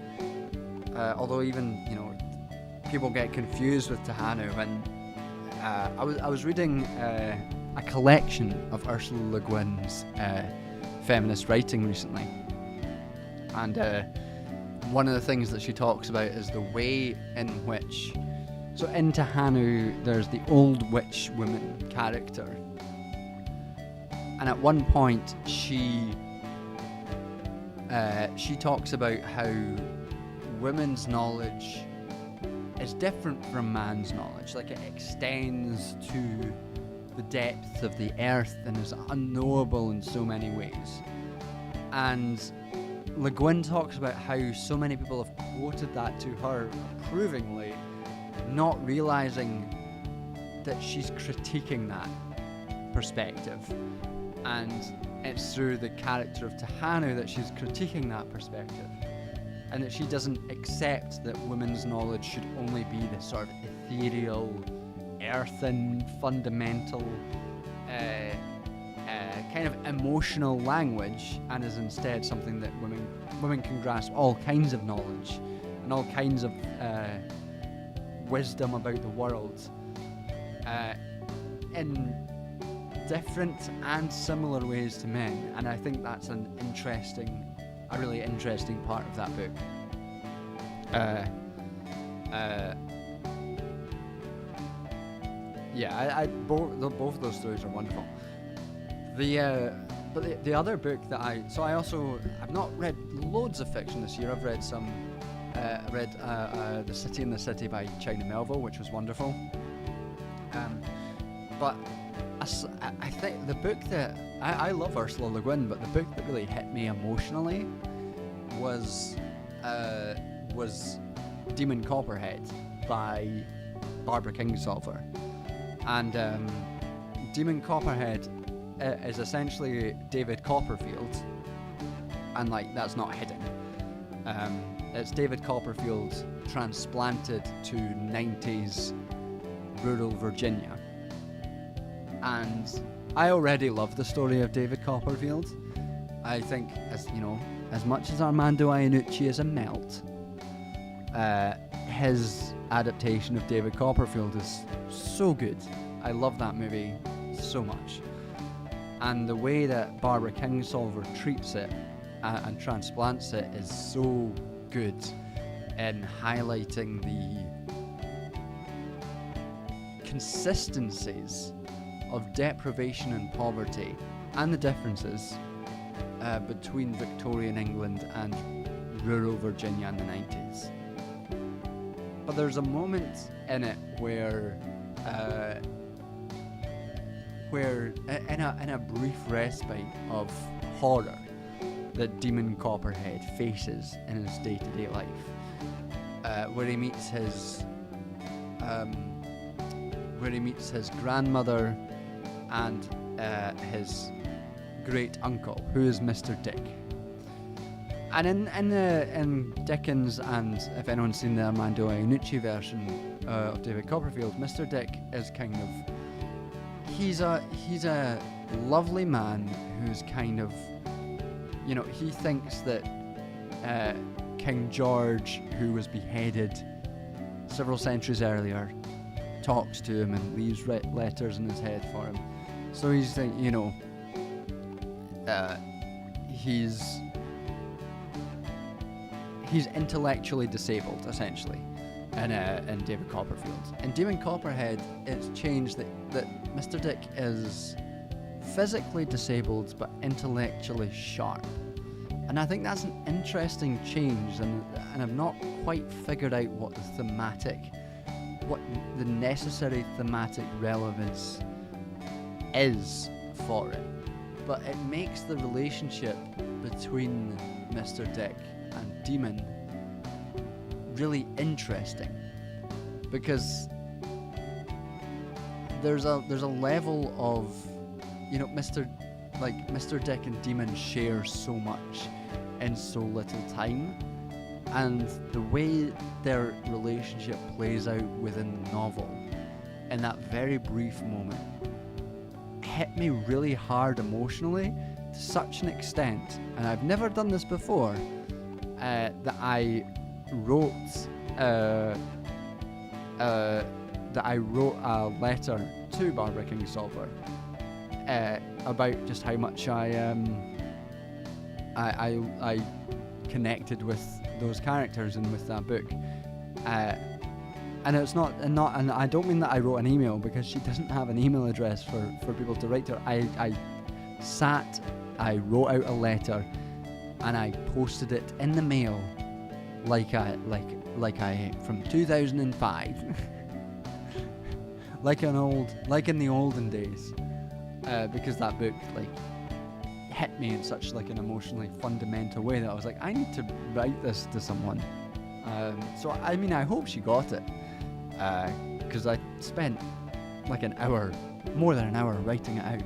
Although even people get confused with Tahanu when I was reading a collection of Ursula Le Guin's feminist writing recently, and one of the things that she talks about is the way in which, so in Tahanu there's the old witch woman character, and at one point she talks about how women's knowledge is different from man's knowledge. Like, it extends to the depths of the earth and is unknowable in so many ways. And Le Guin talks about how so many people have quoted that to her approvingly, not realizing that she's critiquing that perspective. And it's through the character of Tahanu that she's critiquing that perspective. And that she doesn't accept that women's knowledge should only be this sort of ethereal, earthen, fundamental, kind of emotional language, and is instead something that women can grasp all kinds of knowledge and all kinds of wisdom about the world in different and similar ways to men. And I think that's a really interesting part of that book. Both of those stories are wonderful. But the other book that I've not read loads of fiction this year. I've read some. I read The City in the City by China Melville, which was wonderful. But I think the book that I love Ursula Le Guin, but the book that really hit me emotionally was Demon Copperhead by Barbara Kingsolver. And Demon Copperhead is essentially David Copperfield, and that's not hidden. It's David Copperfield transplanted to 90s rural Virginia. And I already love the story of David Copperfield. I think, as much as Armando Iannucci is a melt, his adaptation of David Copperfield is so good. I love that movie so much. And the way that Barbara Kingsolver treats it and transplants it is so good in highlighting the consistencies of deprivation and poverty and the differences between Victorian England and rural Virginia in the 90s. But there's a moment in it where in a brief respite of horror that Demon Copperhead faces in his day-to-day life, where he meets his grandmother and his great uncle, who is Mr. Dick. And in Dickens, and if anyone's seen the Armando Iannucci version of David Copperfield, Mr. Dick is kind of he's a lovely man who's kind of, you know, he thinks that King George, who was beheaded several centuries earlier, talks to him and leaves letters in his head for him. So he's like, you know, he's intellectually disabled, essentially, in David Copperfield. In Demon Copperhead, it's changed that Mr. Dick is physically disabled but intellectually sharp. And I think that's an interesting change, and I've not quite figured out what the necessary thematic relevance is for it. But it makes the relationship between Mr. Dick and Demon really interesting, because there's a level of, you know, Mr. Dick and Demon share so much in so little time, and the way their relationship plays out within the novel in that very brief moment hit me really hard emotionally, to such an extent, and I've never done this before, that I wrote a letter to Barbara Kingsolver about just how much I connected with those characters and with that book. And it's not, and I don't mean that I wrote an email, because she doesn't have an email address for people to write to her. I wrote out a letter and I posted it in the mail like I from 2005, like in the olden days, because that book hit me in such an emotionally fundamental way that I was like, I need to write this to someone. So I mean, I hope she got it, because I spent more than an hour writing it out.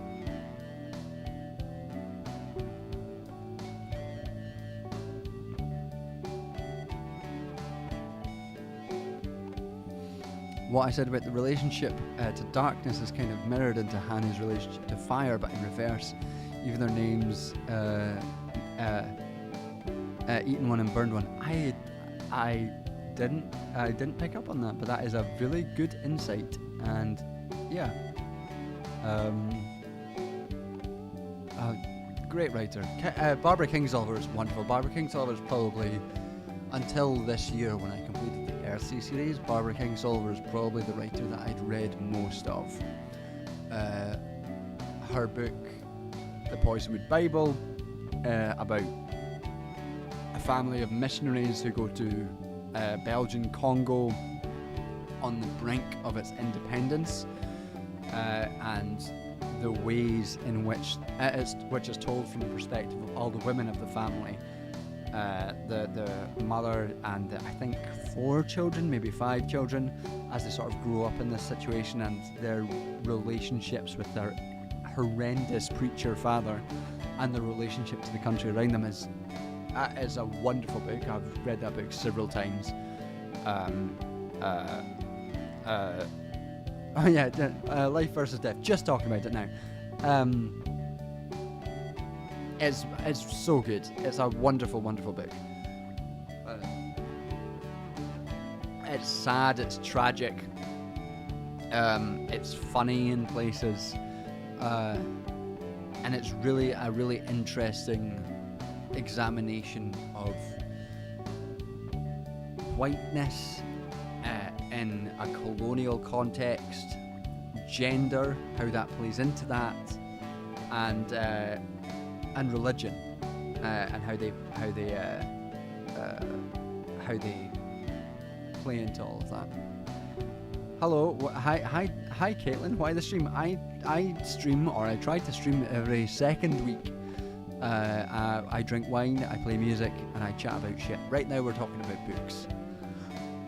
What I said about the relationship to darkness is kind of mirrored into Hannah's relationship to fire, but in reverse. Even their names, Eaten One and Burned One. I didn't pick up on that, but that is a really good insight, and yeah, great writer. Barbara Kingsolver is wonderful. Barbara Kingsolver is probably, until this year when I completed the Earthsea series, Barbara Kingsolver is probably the writer that I'd read most of. Her book, The Poisonwood Bible, about a family of missionaries who go to Belgian Congo on the brink of its independence, and the ways in which is told from the perspective of all the women of the family, the mother and I think 4 children, maybe 5 children, as they sort of grow up in this situation, and their relationships with their horrendous preacher father and the relationship to the country around them is a wonderful book. I've read that book several times. Life versus Death, just talking about it now. It's so good. It's a wonderful, wonderful book. It's sad, it's tragic, it's funny in places. and it's really a really interesting examination of whiteness in a colonial context, gender, how that plays into that, and religion, and how they play into all of that. Hello, hi, Caitlin. Why the stream? I stream, or I try to stream every second week. I drink wine, I play music, and I chat about shit. Right now we're talking about books.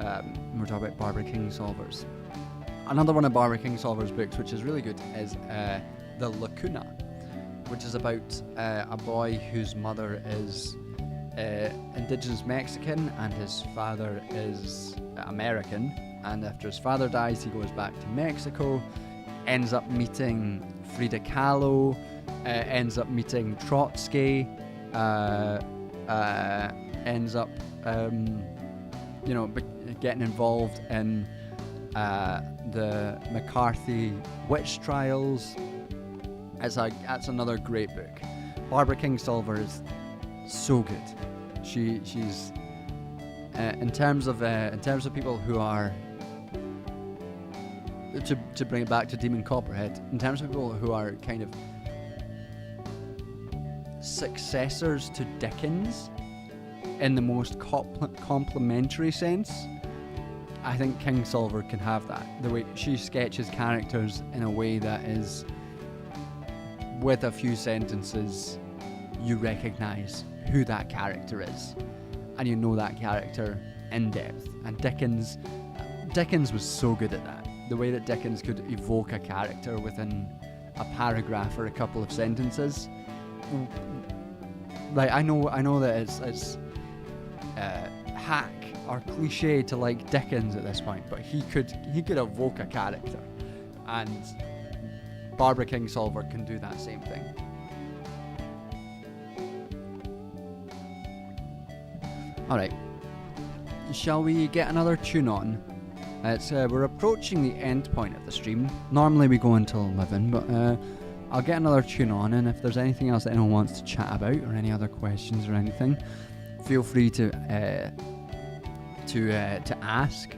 We're talking about Barbara Kingsolver's. Another one of Barbara Kingsolver's books, which is really good, is The Lacuna, which is about a boy whose mother is indigenous Mexican and his father is American. And after his father dies, he goes back to Mexico, ends up meeting Frida Kahlo, ends up meeting Trotsky, ends up, getting involved in the McCarthy witch trials. That's another great book. Barbara Kingsolver is so good. She's in terms of people who are, to bring it back to Demon Copperhead, in terms of people who are kind of successors to Dickens in the most complimentary sense, I think Kingsolver can have that. The way she sketches characters in a way that is, with a few sentences, you recognise who that character is, and you know that character in depth. And Dickens was so good at that. The way that Dickens could evoke a character within a paragraph or a couple of sentences. Like, I know that it's hack or cliche to like Dickens at this point, but he could evoke a character, and Barbara Kingsolver can do that same thing. Alright, shall we get another tune on? We're approaching the end point of the stream. Normally we go until 11, but I'll get another tune on, and if there's anything else that anyone wants to chat about, or any other questions or anything, feel free to ask.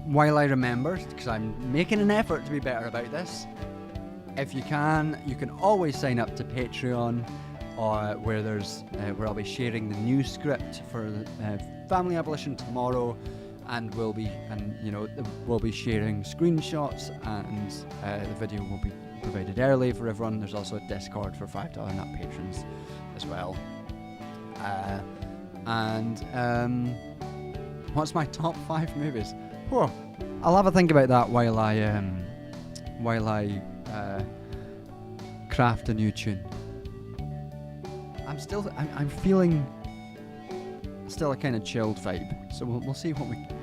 While I remember, because I'm making an effort to be better about this, if you can always sign up to Patreon, where I'll be sharing the new script for Family Abolition tomorrow, and we'll be sharing screenshots, and the video will be provided early for everyone. There's also a Discord for $5 and up patrons as well. What's my top 5 movies? Whoa, I'll have a think about that while I craft a new tune. I'm feeling still a kind of chilled vibe, so we'll see what we come up with.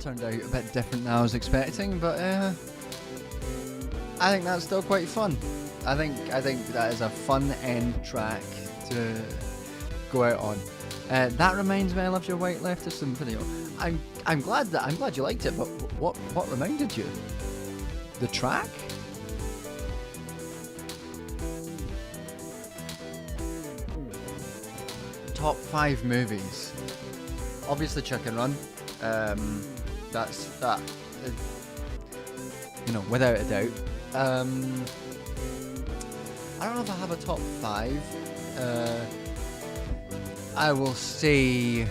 turned out a bit different than I was expecting, but I think that's still quite fun. I think that is a fun end track to go out on. That reminds me, I Love Your White Leftist Symphony. I'm glad you liked it, but what reminded you? The track? Top 5 movies. Obviously Chicken Run. That's that. Without a doubt. I don't know if I have a top 5. I will say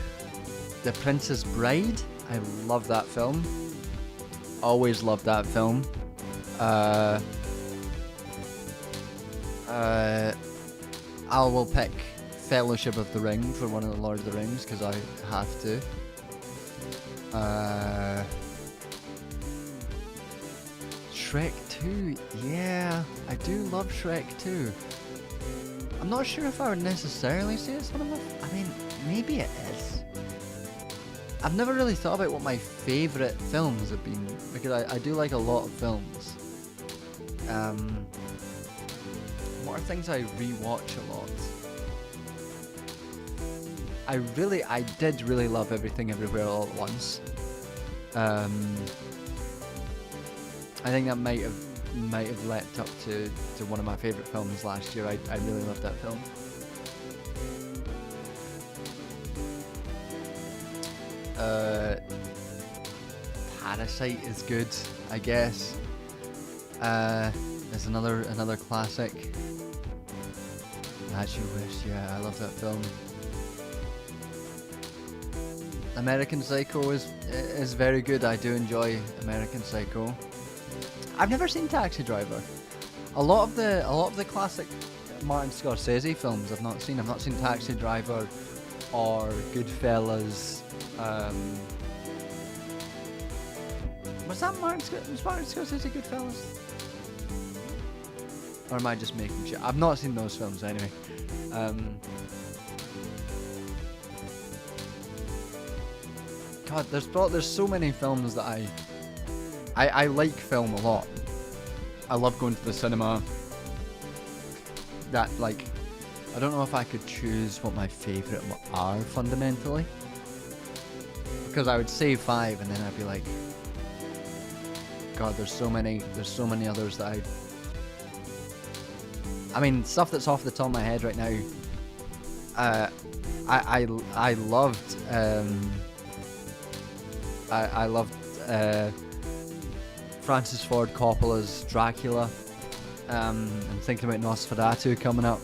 The Princess Bride. I love that film. Always loved that film. I will pick Fellowship of the Ring for one of the Lord of the Rings because I have to. Shrek 2, yeah, I do love Shrek 2. I'm not sure if I would necessarily say it's one of my... I mean, maybe it is. I've never really thought about what my favourite films have been, because I do like a lot of films. What are things I rewatch a lot? I did really love Everything Everywhere All at Once. I think that might have leapt up to one of my favourite films last year. I really loved that film. Parasite is good, I guess. There's another classic. As You Wish, yeah, I love that film. American Psycho is very good. I do enjoy American Psycho. I've never seen Taxi Driver. A lot of the classic Martin Scorsese films I've not seen. I've not seen Taxi Driver or Goodfellas. Was Martin Scorsese Goodfellas? Or am I just making shit? I've not seen those films anyway. God, there's so many films that I like film a lot. I love going to the cinema. That, like, I don't know if I could choose what my favourite are fundamentally, because I would say 5 and then I'd be like, God, there's so many others that I mean, stuff that's off the top of my head right now. I loved I loved Francis Ford Coppola's Dracula. I'm thinking about Nosferatu coming up.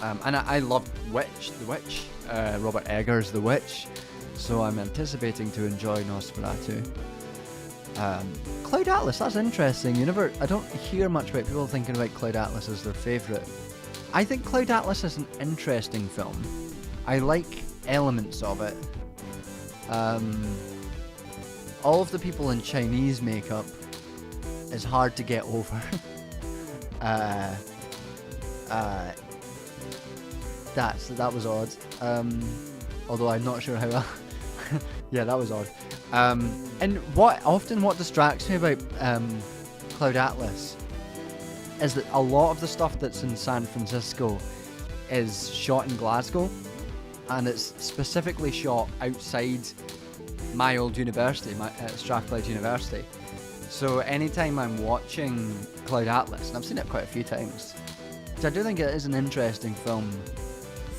And I loved The Witch, Robert Eggers' The Witch. So I'm anticipating to enjoy Nosferatu. Cloud Atlas, that's interesting. I don't hear much about people thinking about Cloud Atlas as their favourite. I think Cloud Atlas is an interesting film. I like elements of it. All of the people in Chinese makeup is hard to get over. That was odd. Although I'm not sure how. Yeah, that was odd. And what distracts me about Cloud Atlas is that a lot of the stuff that's in San Francisco is shot in Glasgow, and it's specifically shot outside my old university, Strathclyde University. So anytime I'm watching Cloud Atlas, and I've seen it quite a few times, so I do think it is an interesting film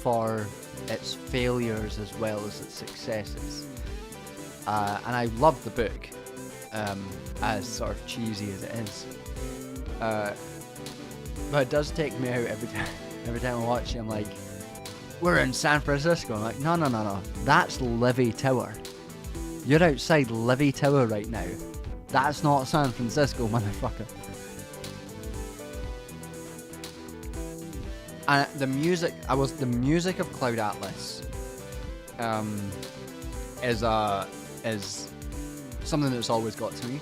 for its failures as well as its successes. And I love the book, as sort of cheesy as it is. But it does take me out every time I watch it. I'm like, we're in San Francisco. I'm like, no. That's Livy Tower. You're outside Livy Tower right now. That's not San Francisco, motherfucker. And the music of Cloud Atlas is something that's always got to me.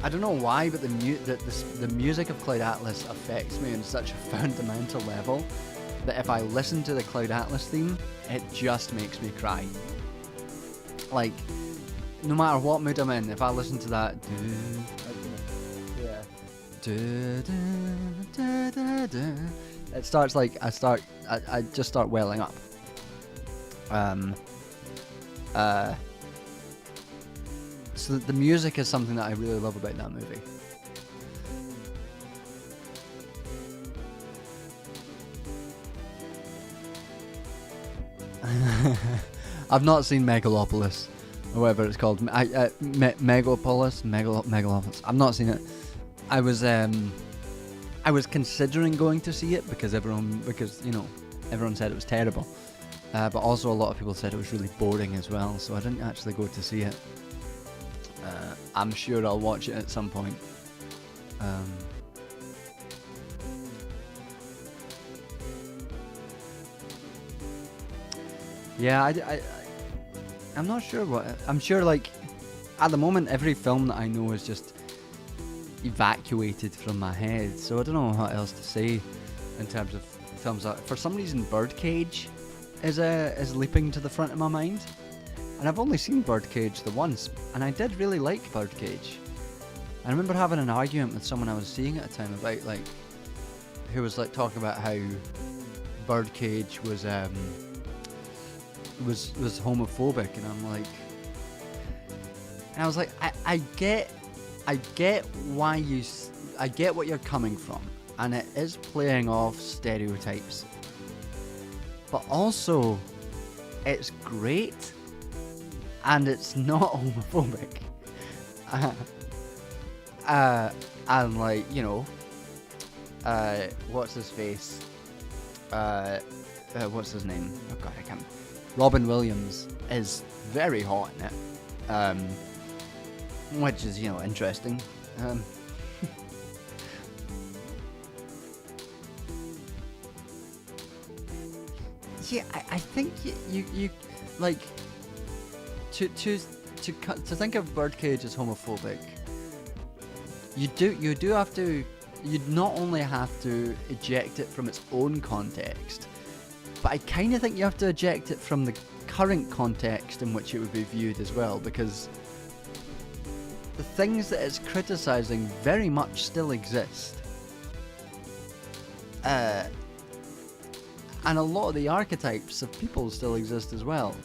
I don't know why, but the music of Cloud Atlas affects me on such a fundamental level that if I listen to the Cloud Atlas theme, it just makes me cry. Like, no matter what mood I'm in, if I listen to that, it starts like I just start welling up. So the music is something that I really love about that movie. I've not seen Megalopolis, or whatever it's called. Megalopolis. I've not seen it. I was considering going to see it because everyone said it was terrible, but also a lot of people said it was really boring as well. So I didn't actually go to see it. I'm sure I'll watch it at some point. Yeah, I'm not sure what. I'm sure, like, at the moment, every film that I know is just evacuated from my head. So I don't know what else to say in terms of films. For some reason, Birdcage is leaping to the front of my mind. And I've only seen Birdcage the once, and I did really like Birdcage. I remember having an argument with someone I was seeing at the time about, like, who was like talking about how Birdcage was homophobic, and I was like, I get why I get what you're coming from, and it is playing off stereotypes, but also it's great. And it's not homophobic. And like, what's his face? What's his name? Oh god, I can't. Robin Williams is very hot in it. Which is, interesting. Yeah, I think you like, to think of Birdcage as homophobic, you'd not only have to eject it from its own context, but I kind of think you have to eject it from the current context in which it would be viewed as well, because the things that it's criticising very much still exist. And a lot of the archetypes of people still exist as well.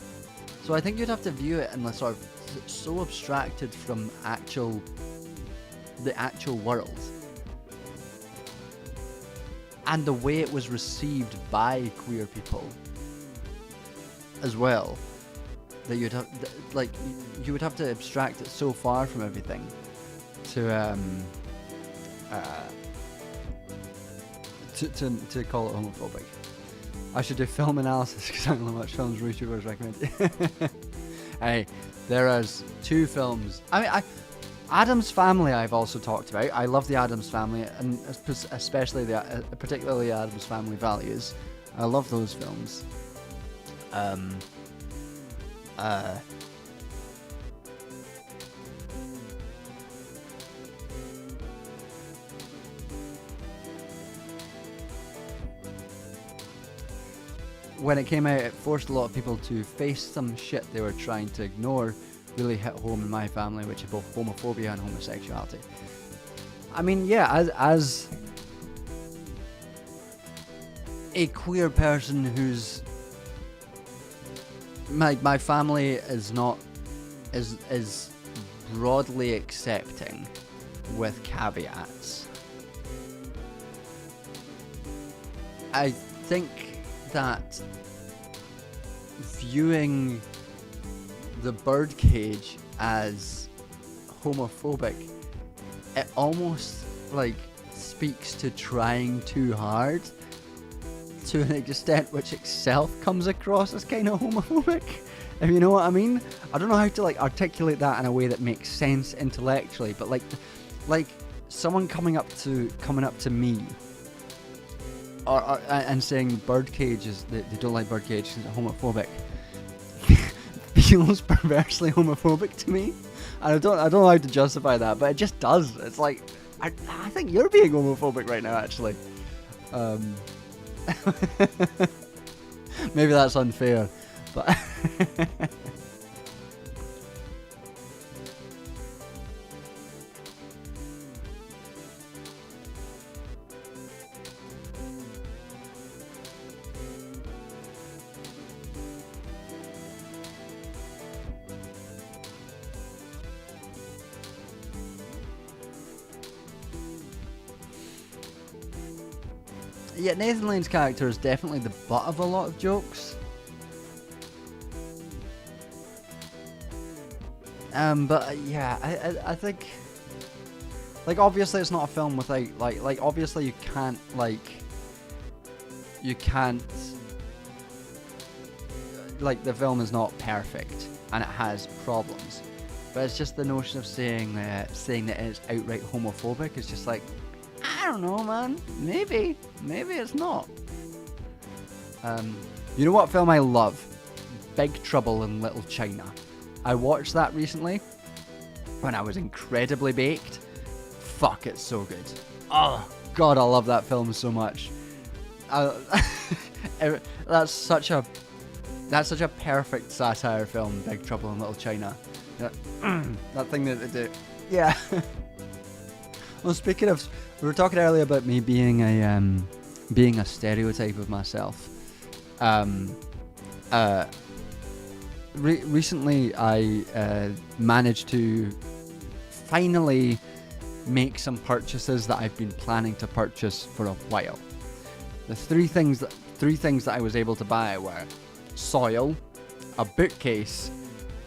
So I think you'd have to view it in the sort of so abstracted from the actual world, and the way it was received by queer people as well, that you would have to abstract it so far from everything to call it homophobic. I should do film analysis because I don't know how much films YouTubers recommend. Hey, there is 2 films. Addams Family I've also talked about. I love the Addams Family, and especially particularly Addams Family Values. I love those films. When it came out, it forced a lot of people to face some shit they were trying to ignore. Really hit home in my family, which is both homophobia and homosexuality. I mean, yeah, as a queer person who's my family is broadly accepting with caveats. I think that viewing the Birdcage as homophobic, it almost like speaks to trying too hard, to an extent which itself comes across as kind of homophobic, if you know what I mean. I don't know how to like articulate that in a way that makes sense intellectually, but like someone coming up to me or and saying Birdcage is they don't like Birdcage because it's homophobic feels perversely homophobic to me. And I don't know how to justify that, but it just does. It's like I think you're being homophobic right now, actually. Maybe that's unfair, but Yeah, Nathan Lane's character is definitely the butt of a lot of jokes. But yeah, I think, like, obviously it's not a film without, like obviously you can't, the film is not perfect and it has problems, but it's just the notion of saying that it's outright homophobic is just like, I don't know, man. Maybe it's not. You know what film I love? Big Trouble in Little China. I watched that recently when I was incredibly baked. Fuck, it's so good. Oh God, I love that film so much. That's such a perfect satire film, Big Trouble in Little China. That thing that they do. Yeah. Well, speaking of, we were talking earlier about me being a stereotype of myself. Recently, I managed to finally make some purchases that I've been planning to purchase for a while. The three things that I was able to buy were soil, a bookcase,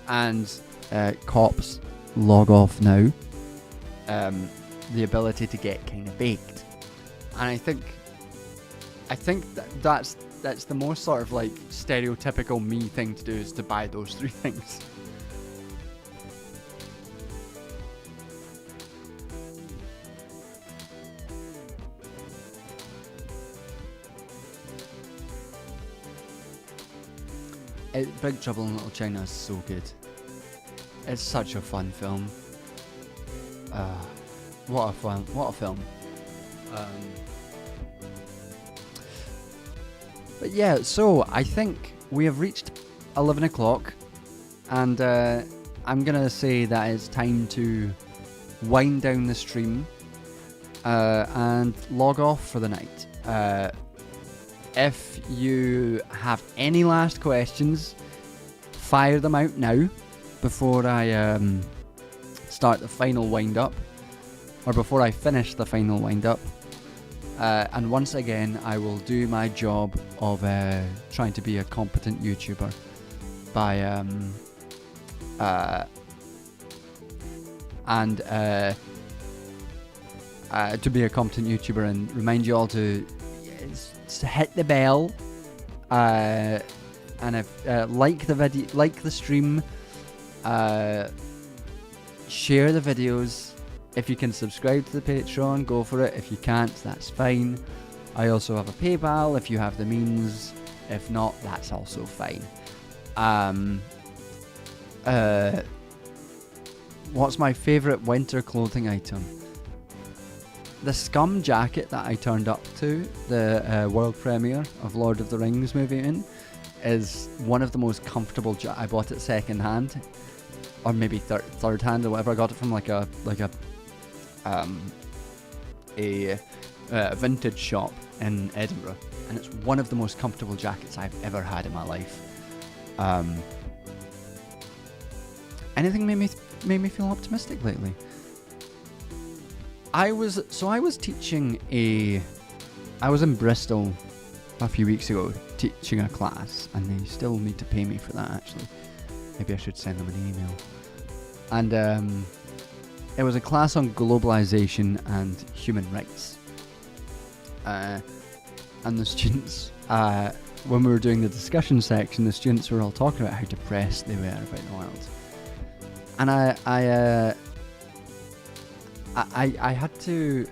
and cops log off now. The ability to get kind of baked, and I think that's the most sort of like stereotypical me thing to do is to buy those three things. Big Trouble in Little China is so good. It's such a fun film. What a film. But yeah, so I think we have reached 11 o'clock, and I'm gonna say that it's time to wind down the stream and log off for the night. If you have any last questions, fire them out now before I start the final wind up, or before I finish the final wind up. And once again, I will do my job of trying to be a competent YouTuber by to be a competent YouTuber and remind you all to hit the bell, and if like the video, like the stream, share the videos. If you can subscribe to the Patreon, go for it. If you can't, that's fine. I also have a PayPal if you have the means. If not, that's also fine. What's my favourite winter clothing item? The Scum jacket that I turned up to the world premiere of Lord of the Rings movie in is one of the most comfortable. I bought it second hand, or maybe third hand or whatever. I got it from like a vintage shop in Edinburgh, and it's one of the most comfortable jackets I've ever had in my life. Anything made me feel optimistic lately? I was teaching I was in Bristol a few weeks ago teaching a class, and they still need to pay me for that actually. Maybe I should send them an email. And it was a class on globalization and human rights. And the students, when we were doing the discussion section, the students were all talking about how depressed they were about the world. And I had to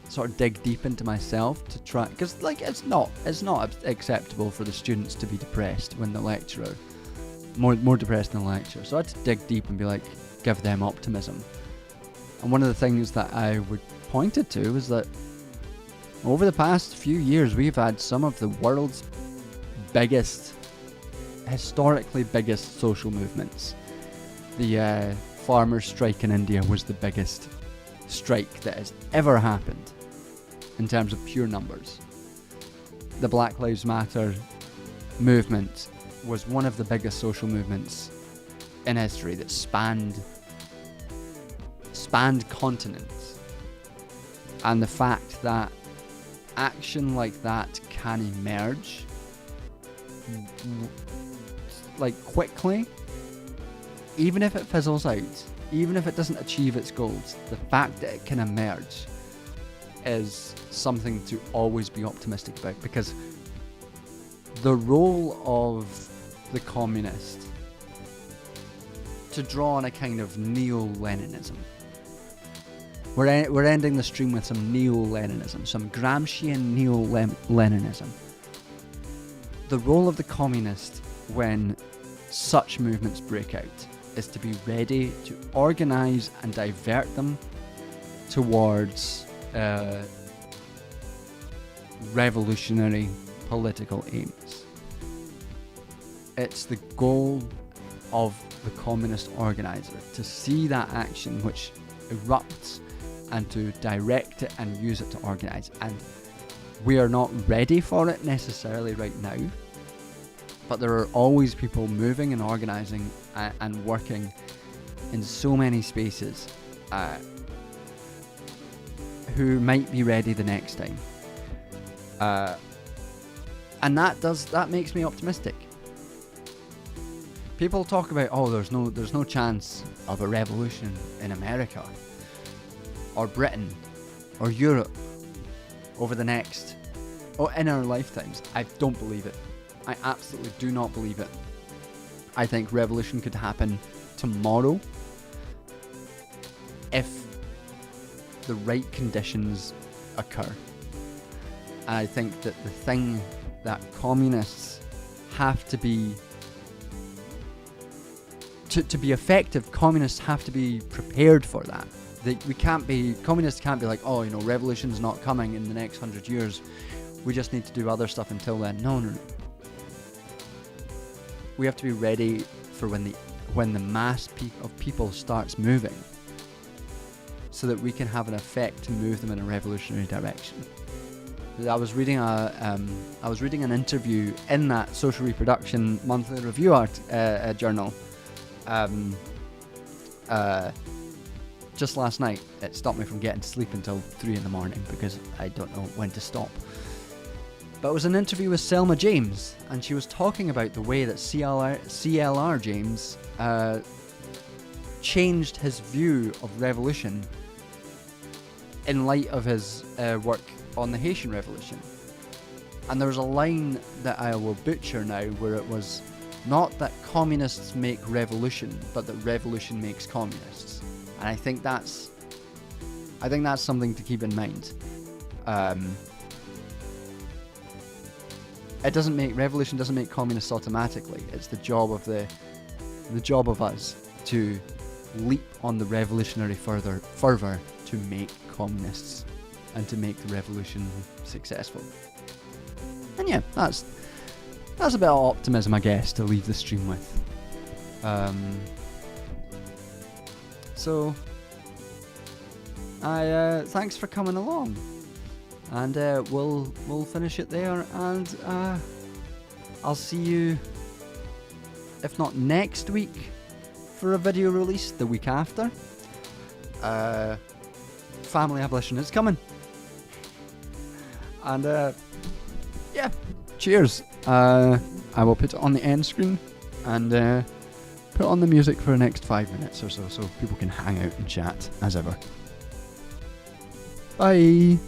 sort of dig deep into myself to try, because like it's not acceptable for the students to be depressed when the lecturer, more depressed than the lecturer. So I had to dig deep and be like, give them optimism. And one of the things that I would pointed to was that over the past few years we've had some of the world's historically biggest social movements. The farmers' strike in India was the biggest strike that has ever happened in terms of pure numbers. The Black Lives Matter movement was one of the biggest social movements in history that spanned continents. And the fact that action like that can emerge like quickly, even if it fizzles out, even if it doesn't achieve its goals, the fact that it can emerge is something to always be optimistic about, because the role of the communist, to draw on a kind of neo-Leninism, we're ending the stream with some neo-Leninism, some Gramscian neo-Leninism. The role of the communist when such movements break out is to be ready to organise and divert them towards revolutionary political aims. It's the goal of the communist organiser to see that action which erupts and to direct it and use it to organise. And we are not ready for it necessarily right now, but there are always people moving and organising and working in so many spaces who might be ready the next time. And that makes me optimistic. People talk about, oh, there's no chance of a revolution in America or Britain or Europe in our lifetimes. I don't believe it. I absolutely do not believe it. I think revolution could happen tomorrow if the right conditions occur. And I think that the thing that communists have to be, to be effective, communists have to be prepared for that. Communists can't be like, oh, revolution's not coming in the next 100 years. We just need to do other stuff until then. No. We have to be ready for when the mass of people starts moving, so that we can have an effect to move them in a revolutionary direction. I was reading an interview in that Social Reproduction Monthly Review journal just last night. It stopped me from getting to sleep until 3 a.m. because I don't know when to stop. But it was an interview with Selma James, and she was talking about the way that CLR James changed his view of revolution in light of his work on the Haitian Revolution. And there was a line that I will butcher now, where it was not that communists make revolution, but that revolution makes communists. And I think that's something to keep in mind. Revolution doesn't make communists automatically. It's the job of us to leap on the revolutionary fervour to make communists and to make the revolution successful. And yeah, that's a bit of optimism, I guess, to leave the stream with. So thanks for coming along. And we'll finish it there, and I'll see you, if not next week, for a video release the week after. Family Abolition is coming. And yeah, cheers. I will put it on the end screen and put on the music for the next 5 minutes or so people can hang out and chat as ever. Bye.